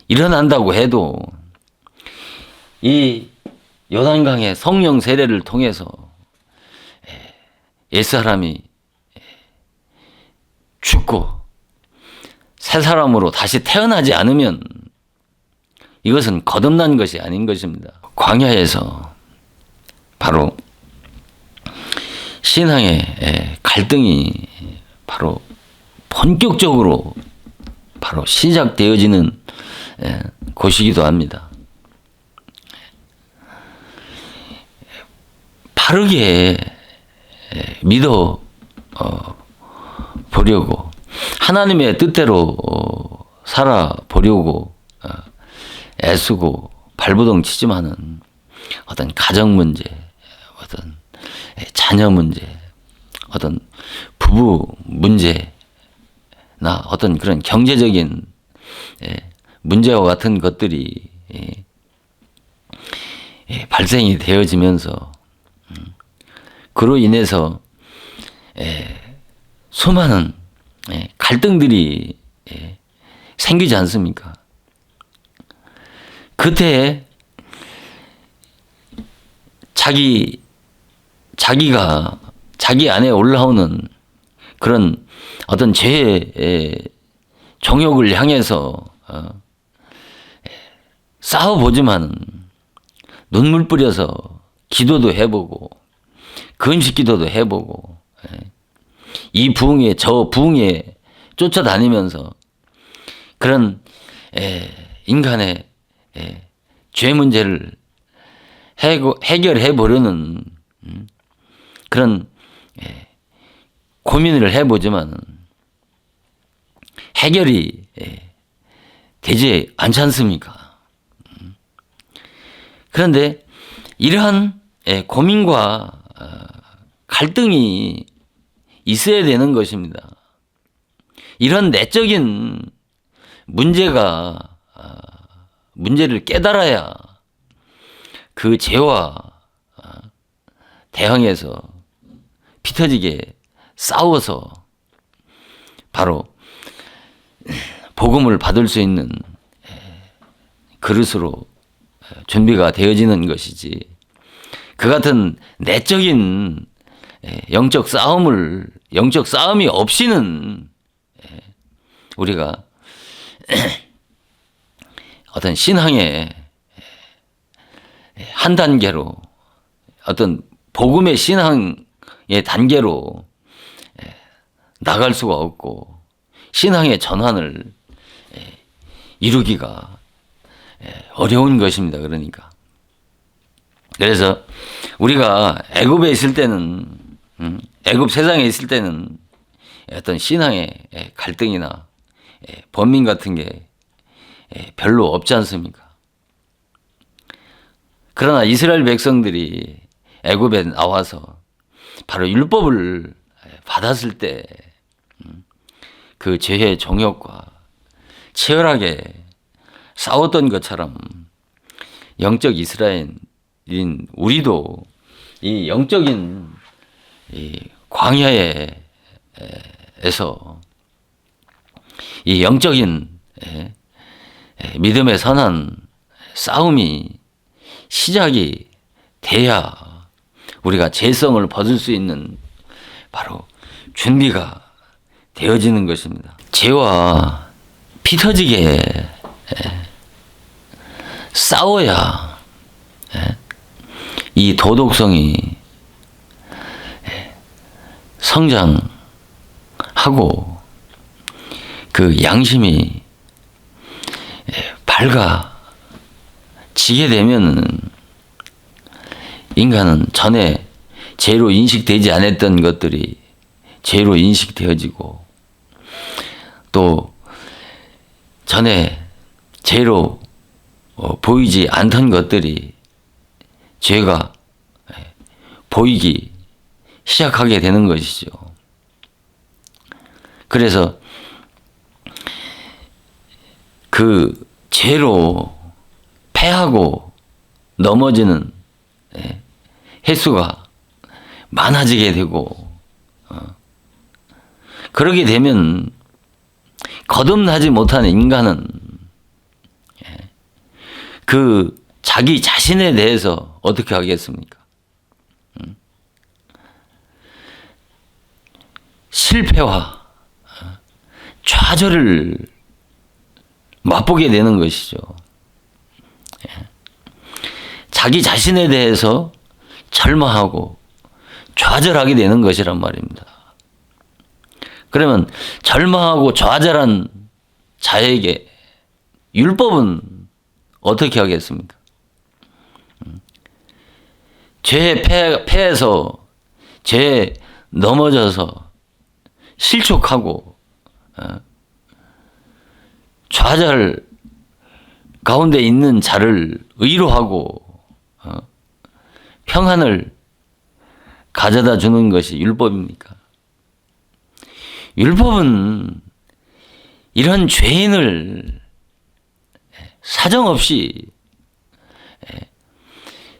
일어난다고 해도 이 요단강의 성령 세례를 통해서 옛사람이 죽고 새 사람으로 다시 태어나지 않으면 이것은 거듭난 것이 아닌 것입니다. 광야에서 바로 신앙의 갈등이 바로 본격적으로 바로 시작되어지는 곳이기도 합니다. 바르게 믿어 보려고 하나님의 뜻대로 살아보려고 애쓰고 발버둥 치지만은 어떤 가정 문제, 어떤 자녀 문제, 어떤 부부 문제나 어떤 그런 경제적인 문제와 같은 것들이 발생이 되어지면서 그로 인해서 수많은 갈등들이 생기지 않습니까? 그때 자기가 자기 안에 올라오는 그런 어떤 죄의 정욕을 향해서 싸워보지만 눈물 뿌려서 기도도 해보고 금식 기도도 해보고 이 부흥에 저 부흥에 쫓아다니면서 그런 인간의 죄 문제를 해결해 보려는 그런 고민을 해보지만 해결이 되지 않지 않습니까? 그런데 이러한 고민과 갈등이 있어야 되는 것입니다. 이런 내적인 문제를 깨달아야 그 죄와 대항해서 피터지게 싸워서 바로 복음을 받을 수 있는 그릇으로 준비가 되어지는 것이지, 그 같은 내적인 영적 싸움이 없이는 우리가 어떤 신앙의 한 단계로, 어떤 복음의 신앙의 단계로 나갈 수가 없고 신앙의 전환을 이루기가 어려운 것입니다. 그러니까 그래서 우리가 애굽에 있을 때는, 애굽 세상에 있을 때는 어떤 신앙의 갈등이나 번민 같은 게 별로 없지 않습니까? 그러나 이스라엘 백성들이 애굽에 나와서 바로 율법을 받았을 때 그 죄의 정욕과 치열하게 싸웠던 것처럼 영적 이스라엘인 우리도 이 영적인 이 광야에서 이 영적인 믿음의 선한 싸움이 시작이 돼야 우리가 죄성을 벗을 수 있는 바로 준비가 되어지는 것입니다. 죄와 피 터지게 싸워야 이 도덕성이 성장하고 그 양심이 밝아지게 되면은 인간은 전에 죄로 인식되지 않았던 것들이 죄로 인식되어지고, 또 전에 죄로 보이지 않던 것들이 죄가 보이기 시작하게 되는 것이죠. 그래서 그 죄로 패하고 넘어지는 횟수가 많아지게 되고, 그러게 되면 거듭나지 못하는 인간은 그 자기 자신에 대해서 어떻게 하겠습니까? 실패와 좌절을 맛보게 되는 것이죠. 자기 자신에 대해서 절망하고 좌절하게 되는 것이란 말입니다. 그러면 절망하고 좌절한 자에게 율법은 어떻게 하겠습니까? 죄에 패해서 죄에 넘어져서 실족하고 좌절 가운데 있는 자를 위로하고 평안을 가져다 주는 것이 율법입니까? 율법은 이런 죄인을 사정없이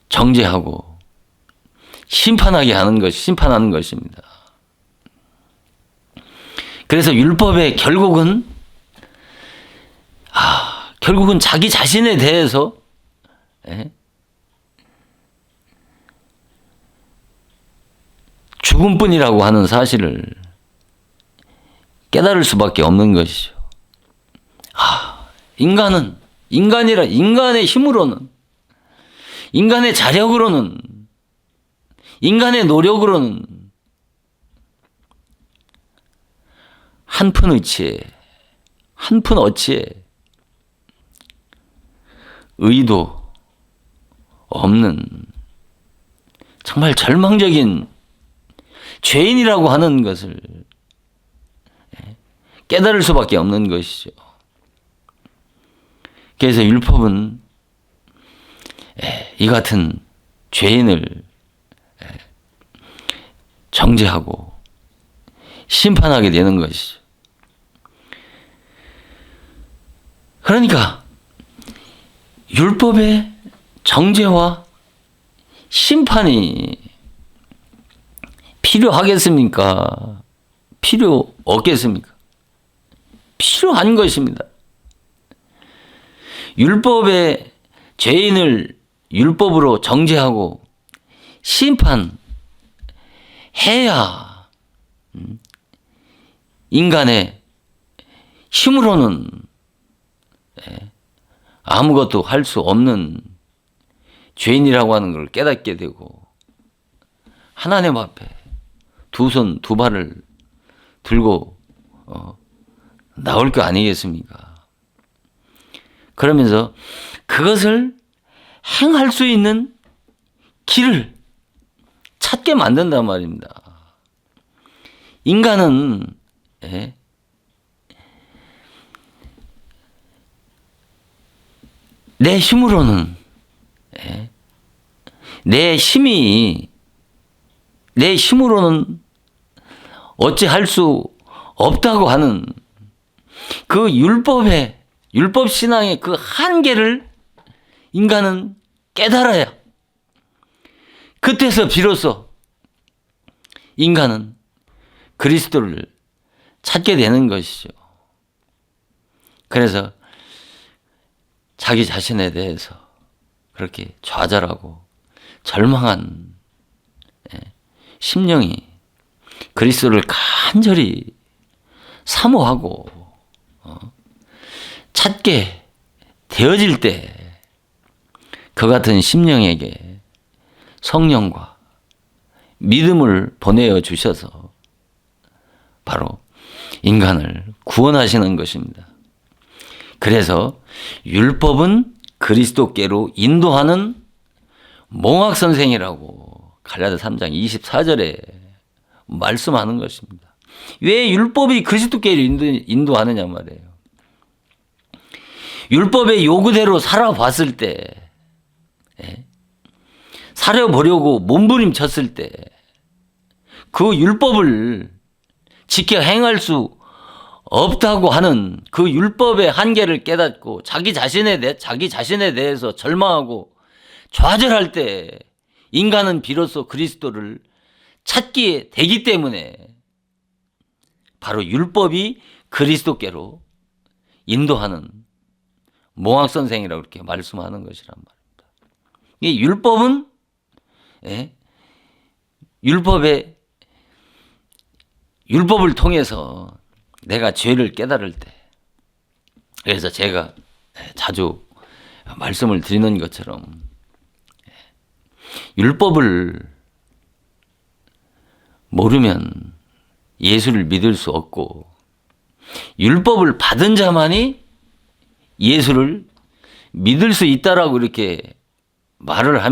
정죄하고 심판하는 것입니다. 그래서 율법의 결국은 자기 자신에 대해서 죽음뿐이라고 하는 사실을 깨달을 수밖에 없는 것이죠. 인간의 힘으로는, 인간의 자력으로는, 인간의 노력으로는 한 푼 어치에 의도 없는 정말 절망적인 죄인이라고 하는 것을 깨달을 수밖에 없는 것이죠. 그래서 율법은 이 같은 죄인을 정죄하고 심판하게 되는 것이죠. 그러니까 율법의 정죄와 심판이 필요하겠습니까? 필요 없겠습니까? 필요한 것입니다. 율법의 죄인을 율법으로 정죄하고 심판해야 인간의 힘으로는 아무것도 할 수 없는 죄인이라고 하는 걸 깨닫게 되고 하나님 앞에 두 손 두 발을 들고 나올 거 아니겠습니까? 그러면서 그것을 행할 수 있는 길을 찾게 만든단 말입니다. 인간은 내 힘으로는 내 힘으로는 어찌할 수 없다고 하는 그 율법 신앙의 그 한계를 인간은 깨달아야 그때서 비로소 인간은 그리스도를 찾게 되는 것이죠. 그래서 자기 자신에 대해서 그렇게 좌절하고 절망한 심령이 그리스도를 간절히 사모하고 찾게 되어질 때 그 같은 심령에게 성령과 믿음을 보내어 주셔서 바로 인간을 구원하시는 것입니다. 그래서 율법은 그리스도께로 인도하는 몽학선생이라고 갈라디아 3장 24절에 말씀하는 것입니다. 왜 율법이 그리스도께로 인도하느냐 말이에요. 율법의 요구대로 살아봤을 때, 살아보려고 몸부림쳤을 때 그 율법을 지켜 행할 수 없다고 하는 그 율법의 한계를 깨닫고 자기 자신에 대해서 절망하고 좌절할 때 인간은 비로소 그리스도를 찾게 되기 때문에 바로 율법이 그리스도께로 인도하는 몽학선생이라고 이렇게 말씀하는 것이란 말입니다. 이 율법은 율법을 통해서 내가 죄를 깨달을 때, 그래서 제가 자주 말씀을 드리는 것처럼 율법을 모르면 예수를 믿을 수 없고 율법을 받은 자만이 예수를 믿을 수 있다라고 이렇게 말을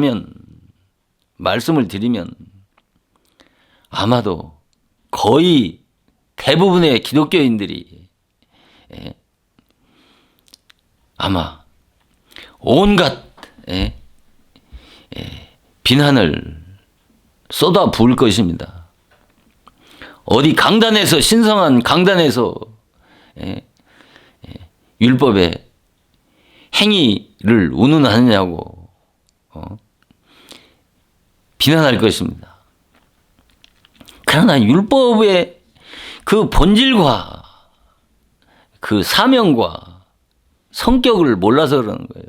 말씀을 드리면 아마도 거의 대부분의 기독교인들이 아마 온갖 비난을 쏟아 부을 것입니다. 어디 강단에서 신성한 강단에서 율법의 행위를 운운하느냐고 비난할 것입니다. 그러나 율법의 그 본질과 그 사명과 성격을 몰라서 그러는 거예요.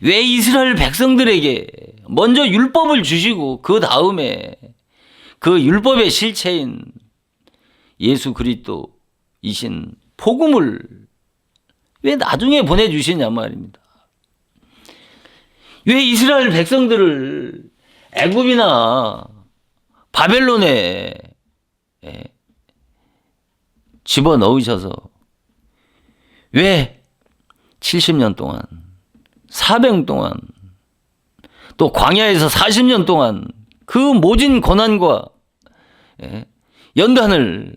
왜 이스라엘 백성들에게 먼저 율법을 주시고 그 다음에 그 율법의 실체인 예수 그리스도이신 복음을 왜 나중에 보내주시냐 말입니다. 왜 이스라엘 백성들을 애굽이나 바벨론에 집어넣으셔서 왜 70년 동안 400년 동안 또 광야에서 40년 동안 그 모진 고난과 연단을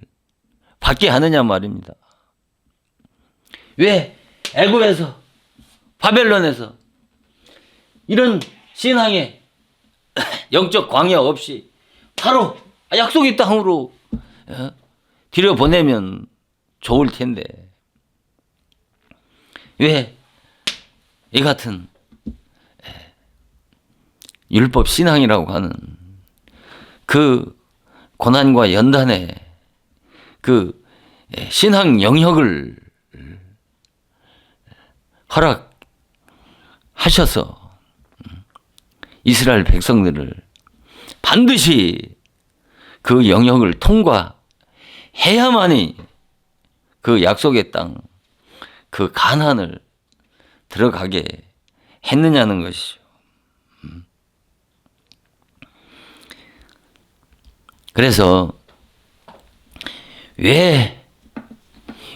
받게 하느냐 말입니다. 왜 애굽에서 바벨론에서 이런 신앙의 영적 광야 없이 바로 약속의 땅으로 들여보내면 좋을 텐데 왜 이 같은 율법 신앙이라고 하는 그 고난과 연단의 그 신앙 영역을 허락하셔서 이스라엘 백성들을 반드시 그 영역을 통과해야만이 그 약속의 땅, 그 가나안을 들어가게 했느냐는 것이죠. 그래서 왜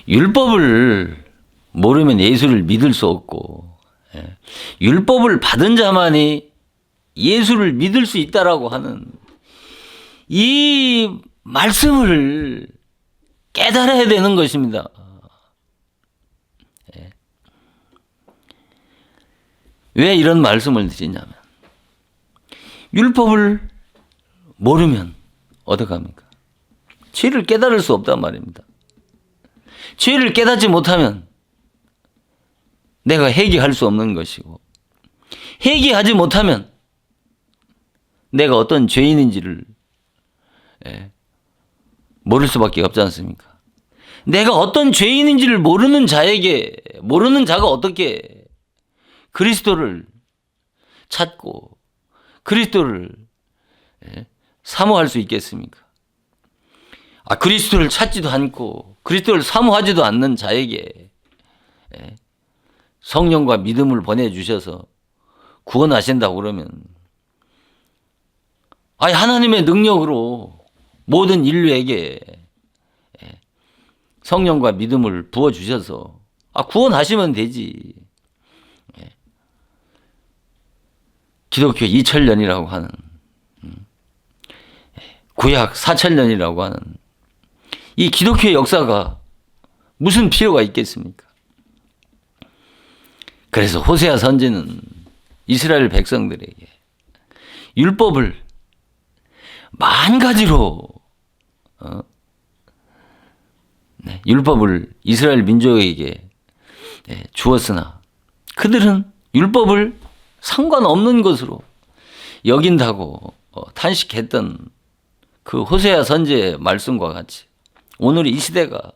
율법을 모르면 예수를 믿을 수 없고 율법을 받은 자만이 예수를 믿을 수 있다라고 하는 이 말씀을 깨달아야 되는 것입니다. 왜 이런 말씀을 드리냐면 율법을 모르면 어떡합니까? 죄를 깨달을 수 없단 말입니다. 죄를 깨닫지 못하면 내가 회개할 수 없는 것이고 회개하지 못하면 내가 어떤 죄인인지를 모를 수밖에 없지 않습니까? 내가 어떤 죄인인지를 모르는 자가 어떻게 그리스도를 찾고 그리스도를 사모할 수 있겠습니까? 그리스도를 찾지도 않고 그리스도를 사모하지도 않는 자에게 성령과 믿음을 보내주셔서 구원하신다고 그러면 하나님의 능력으로 모든 인류에게 성령과 믿음을 부어주셔서 구원하시면 되지. 기독교 2000년이라고 하는 구약 4000년이라고 하는 이 기독교의 역사가 무슨 필요가 있겠습니까? 그래서 호세아 선지는 이스라엘 백성들에게 율법을 만 가지로 율법을 이스라엘 민족에게 주었으나 그들은 율법을 상관없는 것으로 여긴다고 탄식했던 그 호세아 선지의 말씀과 같이 오늘 이 시대가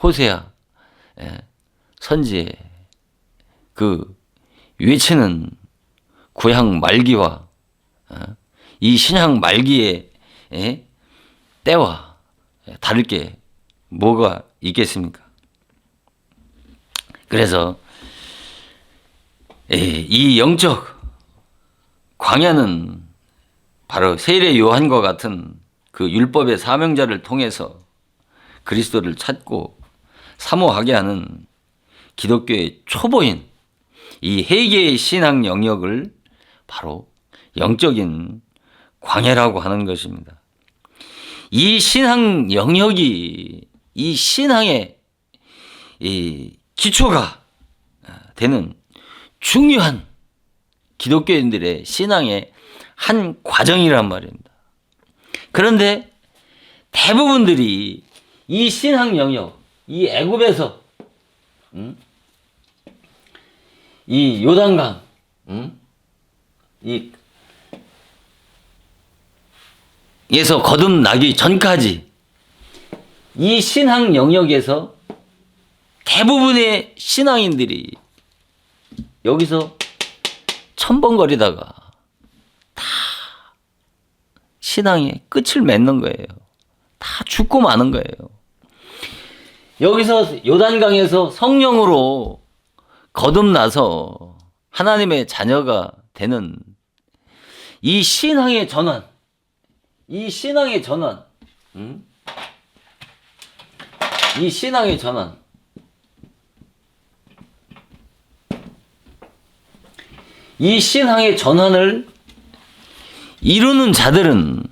호세아 선지의 그 외치는 구약 말기와 이 신약 말기의 때와 다를 게 뭐가 있겠습니까? 그래서 이 영적 광야는 바로 세례 요한과 같은 그 율법의 사명자를 통해서 그리스도를 찾고 사모하게 하는 기독교의 초보인 이 회개의 신앙 영역을 바로 영적인 광야라고 하는 것입니다. 이 신앙 영역이 이 신앙의 이 기초가 되는 중요한 기독교인들의 신앙의 한 과정이란 말입니다. 그런데 대부분들이 이 신앙 영역, 이 애굽에서 이 요단강, 에서 거듭나기 전까지 이 신앙 영역에서 대부분의 신앙인들이 여기서 첨벙거리다가 다 신앙의 끝을 맺는 거예요. 다 죽고 마는 거예요. 여기서 요단강에서 성령으로 거듭나서 하나님의 자녀가 되는 이 신앙의 전환, 이 신앙의 전환, 이 신앙의 전환, 이 신앙의 전환을 이루는 자들은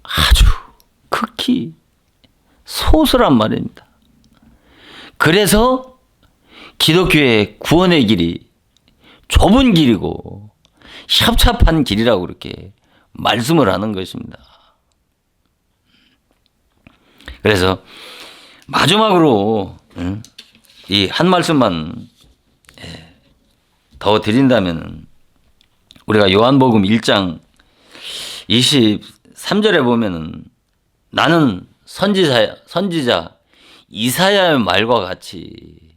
아주 극히 소수란 말입니다. 그래서 기독교의 구원의 길이 좁은 길이고 협잡한 길이라고 그렇게 말씀을 하는 것입니다. 그래서 마지막으로 이 한 말씀만 더 드린다면 우리가 요한복음 1장 23절에 보면은 나는 선지자 이사야의 말과 같이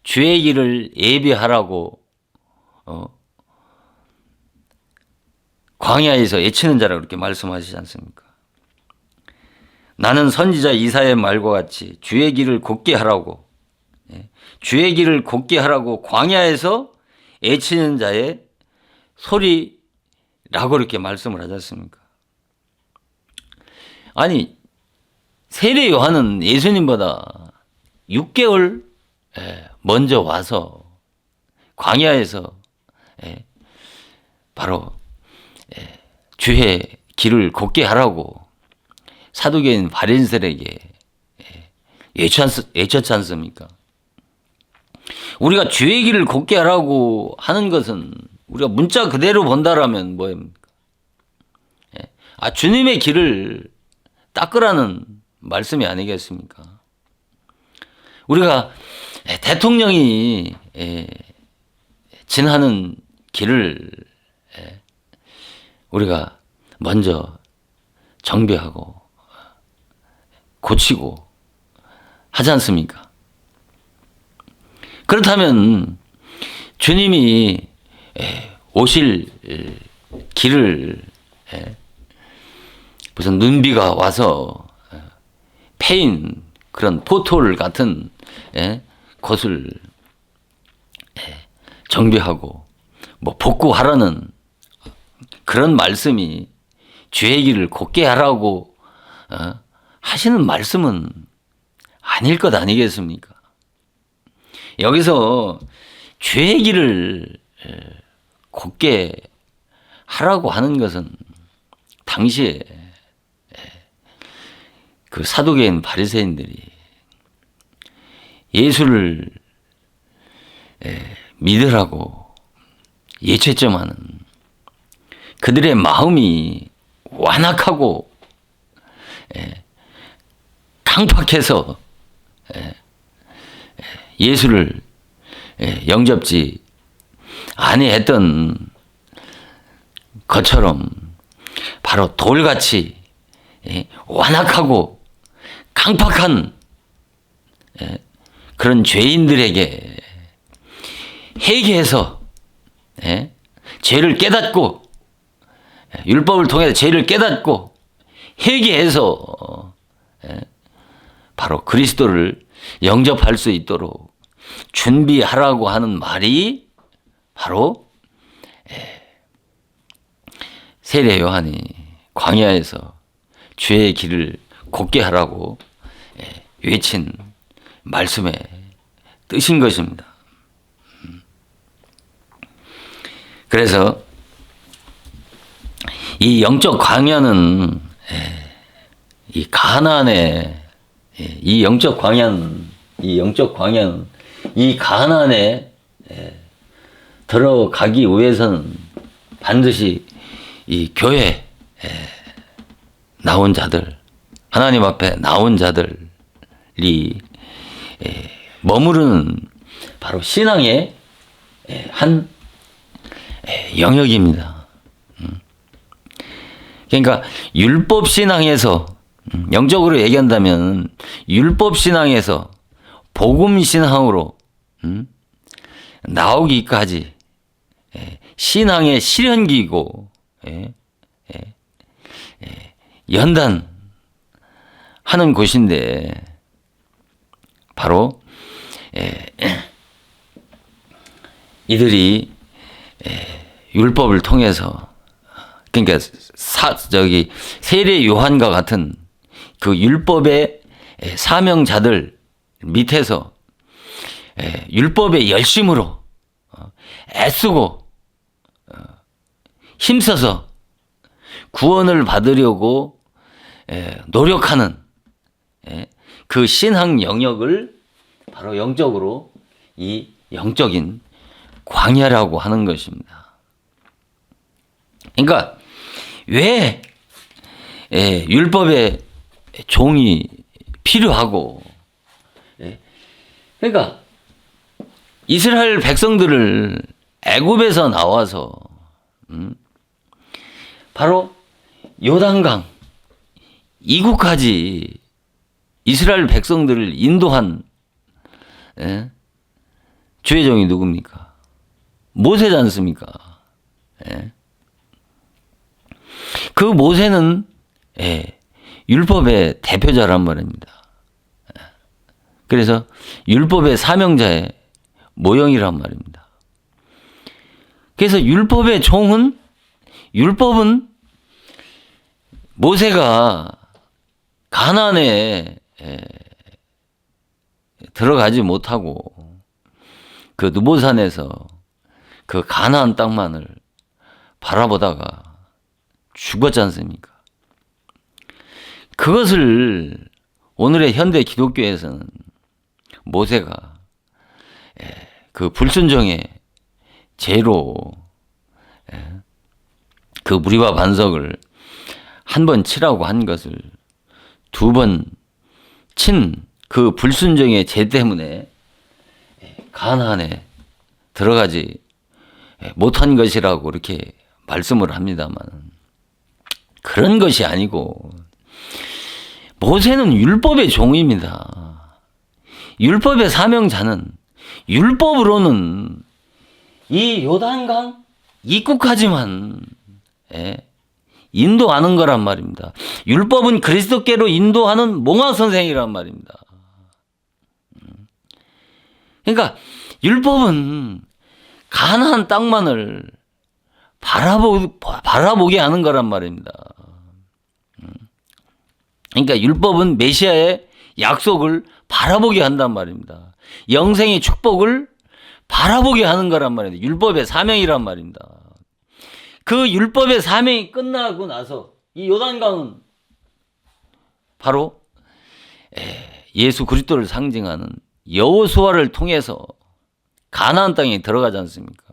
주의 길을 예비하라고 광야에서 애치는 자라고 그렇게 말씀하시지 않습니까? 나는 선지자 이사야의 말과 같이 주의 길을 곧게 하라고, 주의 길을 곧게 하라고 광야에서 애치는 자의 소리라고 이렇게 말씀을 하지 않습니까? 아니, 세례 요한은 예수님보다 6개월 먼저 와서 광야에서 바로 주의 길을 곧게 하라고 사두개인 바리새인들에게 외쳤지 않습니까? 우리가 주의 길을 곧게 하라고 하는 것은 우리가 문자 그대로 본다라면 뭐입니까? 주님의 길을 닦으라는 말씀이 아니겠습니까? 우리가 대통령이 지나는 길을 우리가 먼저 정비하고 고치고 하지 않습니까? 그렇다면 주님이 오실 길을 무슨 눈비가 와서 패인 그런 포토를 같은 곳을 정비하고 뭐 복구하라는 그런 말씀이 주의 길을 곧게 하라고 하시는 말씀은 아닐 것 아니겠습니까? 여기서 주의 길을 곧게 하라고 하는 것은 당시에 그 사두개인 바리새인들이 예수를 믿으라고 예초점하는 그들의 마음이 완악하고 강팍해서 예수를 영접지 아니했던 것처럼 바로 돌같이 완악하고 강팍한 그런 죄인들에게 회개해서 죄를 깨닫고 율법을 통해서 죄를 깨닫고 회개해서 바로 그리스도를 영접할 수 있도록 준비하라고 하는 말이 바로 세례 요한이 광야에서 주의 길을 곧게 하라고 외친 말씀의 뜻인 것입니다. 그래서 이 영적 광야는 이 가나안에 이 영적 광야는 이 가나안에 들어가기 위해서는 반드시 이 교회 나온 자들, 하나님 앞에 나온 자들이 머무르는 바로 신앙의 한 영역입니다. 그러니까 율법 신앙에서 영적으로 얘기한다면 율법 신앙에서 복음 신앙으로 나오기까지 신앙의 실현기이고 연단하는 곳인데 바로 이들이 율법을 통해서 그러니까 세례 요한과 같은 그 율법의 사명자들 밑에서 율법의 열심으로 애쓰고 힘써서 구원을 받으려고 노력하는 그 신앙 영역을 바로 영적으로 이 영적인 광야라고 하는 것입니다. 그러니까 왜 율법의 종이 필요하고 그러니까 이스라엘 백성들을 애굽에서 나와서 바로 요단강 이국까지 이스라엘 백성들을 인도한 주의 종이 누굽니까? 모세지 않습니까? 그 모세는 율법의 대표자란 말입니다. 그래서 율법의 사명자의 모형이란 말입니다. 그래서 율법의 종은 율법은 모세가 가나안에 들어가지 못하고 그 느보산에서 그 가나안 땅만을 바라보다가 죽었지 않습니까? 그것을 오늘의 현대 기독교에서는 모세가 그 불순종의 죄로 그 무리와 반석을 한 번 치라고 한 것을 두 번 친 그 불순종의 죄 때문에 가나안에 들어가지 못한 것이라고 이렇게 말씀을 합니다만 그런 것이 아니고 모세는 율법의 종입니다. 율법의 사명자는 율법으로는 이 요단강 입구까지만 인도하는 거란 말입니다. 율법은 그리스도께로 인도하는 몽학 선생이란 말입니다. 그러니까 율법은 가나안 땅만을 바라보게 하는 거란 말입니다. 그러니까 율법은 메시아의 약속을 바라보게 한단 말입니다. 영생의 축복을 바라보게 하는 거란 말입니다. 율법의 사명이란 말입니다. 그 율법의 사명이 끝나고 나서 이 요단강은 바로 예수 그리스도를 상징하는 여호수아를 통해서 가나안 땅에 들어가지 않습니까?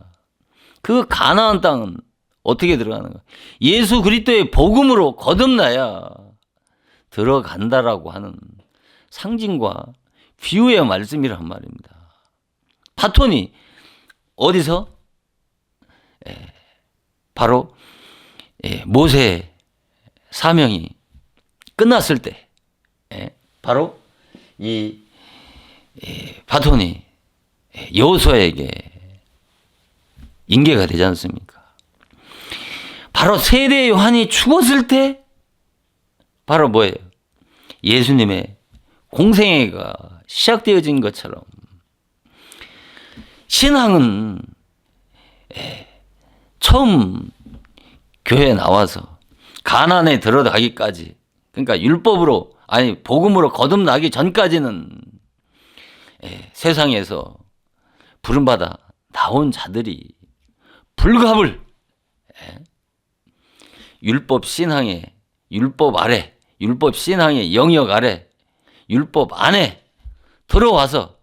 그 가나안 땅은 어떻게 들어가는가? 예수 그리스도의 복음으로 거듭나야 들어간다라고 하는 상징과 비유의 말씀이란 말입니다. 파톤이 어디서? 바로 모세의 사명이 끝났을 때 바로 이 바톤이 여호수아에게 인계가 되지 않습니까? 바로 세례 요한이 죽었을 때 바로 뭐예요? 예수님의 공생애가 시작되어진 것처럼 신앙은 처음 교회에 나와서 가나안에 들어가기까지 그러니까 율법으로 아니 복음으로 거듭나기 전까지는 세상에서 부름받아 나온 자들이 불갑을 율법 신앙의 율법 아래, 율법 신앙의 영역 아래, 율법 안에 들어와서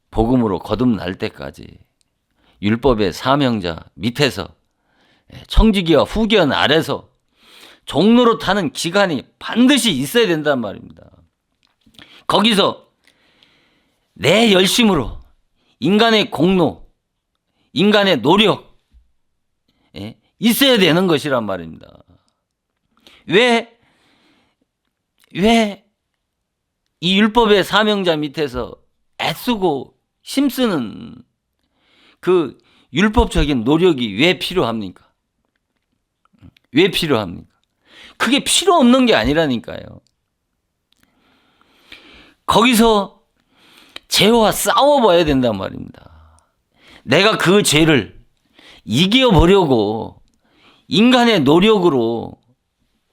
복음으로 거듭날 때까지 율법의 사명자 밑에서 청지기와 후견 아래서 종로로 타는 기간이 반드시 있어야 된단 말입니다. 거기서 내 열심으로 인간의 공로, 인간의 노력 있어야 되는 것이란 말입니다. 왜 이 율법의 사명자 밑에서 애쓰고 힘쓰는 그 율법적인 노력이 왜 필요합니까? 왜 필요합니까? 그게 필요 없는 게 아니라니까요. 거기서 죄와 싸워봐야 된단 말입니다. 내가 그 죄를 이겨보려고 인간의 노력으로,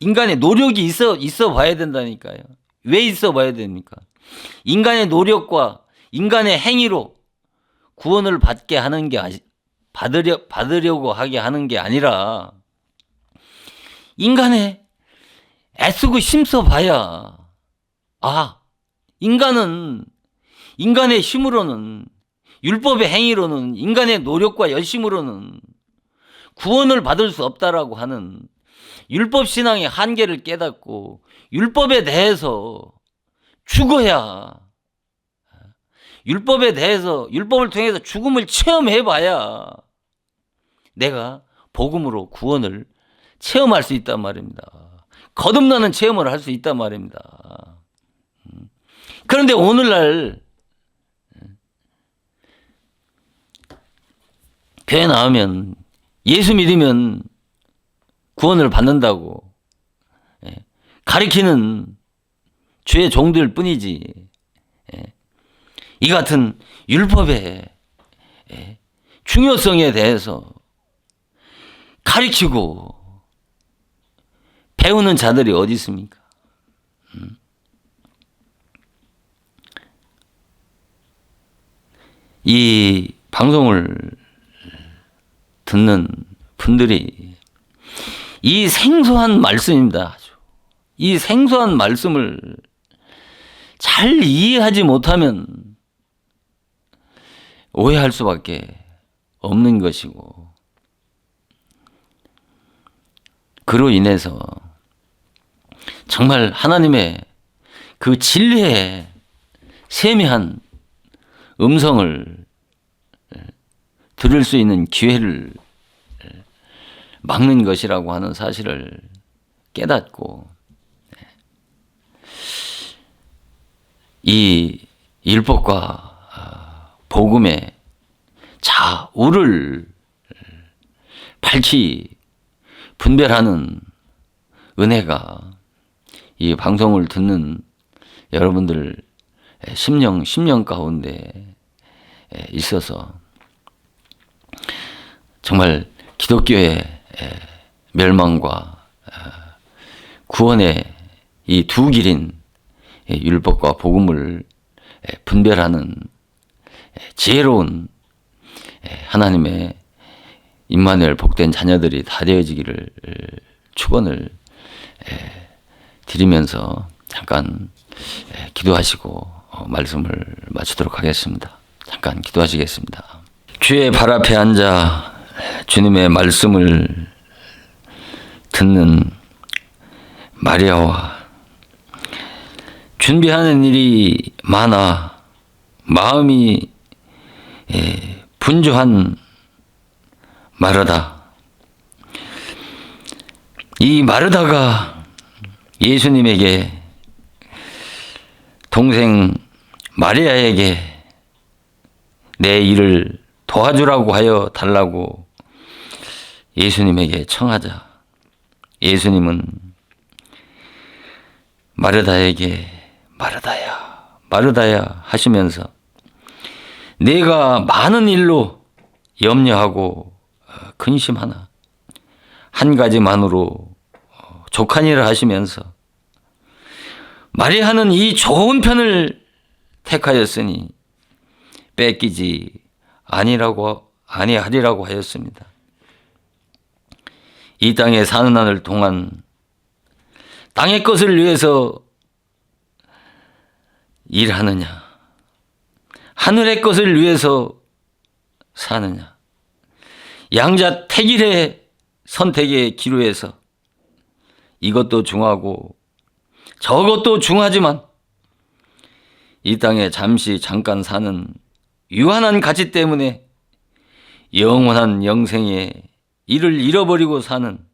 인간의 노력이 있어 봐야 된다니까요. 왜 있어 봐야 됩니까? 인간의 노력과 인간의 행위로 구원을 받게 하는 게 받으려고 하게 하는 게 아니라 인간의 애쓰고 힘써 봐야 인간은 인간의 힘으로는, 율법의 행위로는, 인간의 노력과 열심으로는 구원을 받을 수 없다라고 하는 율법 신앙의 한계를 깨닫고 율법에 대해서 죽어야, 율법에 대해서, 율법을 통해서 죽음을 체험해 봐야 내가 복음으로 구원을 체험할 수 있단 말입니다. 거듭나는 체험을 할 수 있단 말입니다. 그런데 오늘날 교회 나오면 예수 믿으면 구원을 받는다고 가리키는 주의 종들 뿐이지, 이 같은 율법의 중요성에 대해서 가르치고 배우는 자들이 어디 있습니까? 이 방송을 듣는 분들이 이 생소한 말씀입니다. 이 생소한 말씀을 잘 이해하지 못하면 오해할 수밖에 없는 것이고, 그로 인해서 정말 하나님의 그 진리의 세미한 음성을 들을 수 있는 기회를 막는 것이라고 하는 사실을 깨닫고, 이 율법과 복음의 자우를 밝히 분별하는 은혜가 이 방송을 듣는 여러분들 심령 가운데 있어서 정말 기독교의 멸망과 구원의 이 두 길인 율법과 복음을 분별하는 지혜로운 하나님의 임마누엘 복된 자녀들이 다 되어지기를 축원을 드리면서 잠깐 기도하시고 말씀을 마치도록 하겠습니다. 잠깐 기도하시겠습니다. 주의 발 앞에 앉아 주님의 말씀을 듣는 마리아와 준비하는 일이 많아 마음이 분주한 마르다. 이 마르다가 예수님에게, 동생 마리아에게 내 일을 도와주라고 하여 달라고 예수님에게 청하자 예수님은 마르다에게 마르다야 하시면서 내가 많은 일로 염려하고 근심하나 한 가지만으로 족하니라 하시면서 마리아는 이 좋은 편을 택하였으니 뺏기지 아니하리라고 하였습니다. 이 땅에 사는 하늘 동안 땅의 것을 위해서 일하느냐, 하늘의 것을 위해서 사느냐, 양자택일의 선택의 기로에서 이것도 중하고 저것도 중하지만 이 땅에 잠깐 사는 유한한 가치 때문에 영원한 영생에 이를 잃어버리고 사는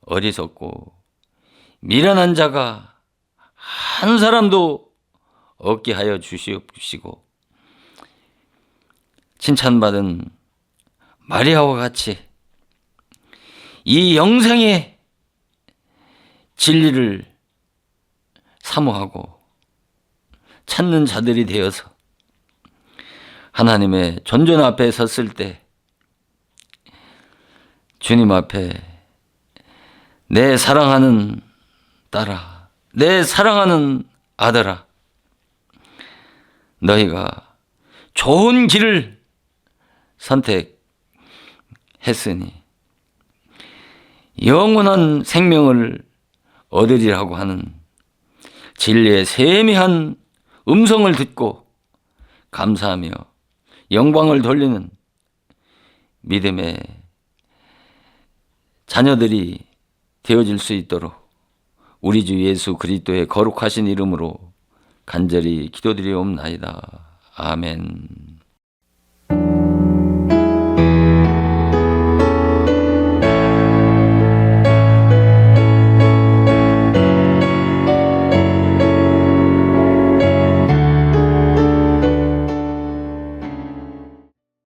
어리석고 미련한 자가 한 사람도 없게 하여 주시옵시고, 칭찬받은 마리아와 같이 이 영생의 진리를 사모하고 찾는 자들이 되어서 하나님의 존전 앞에 섰을 때 주님 앞에 내 사랑하는 딸아, 내 사랑하는 아들아, 너희가 좋은 길을 선택했으니 영원한 생명을 얻으리라고 하는 진리의 세미한 음성을 듣고 감사하며 영광을 돌리는 믿음의 자녀들이 되어질 수 있도록 우리 주 예수 그리스도의 거룩하신 이름으로 간절히 기도드리옵나이다. 아멘.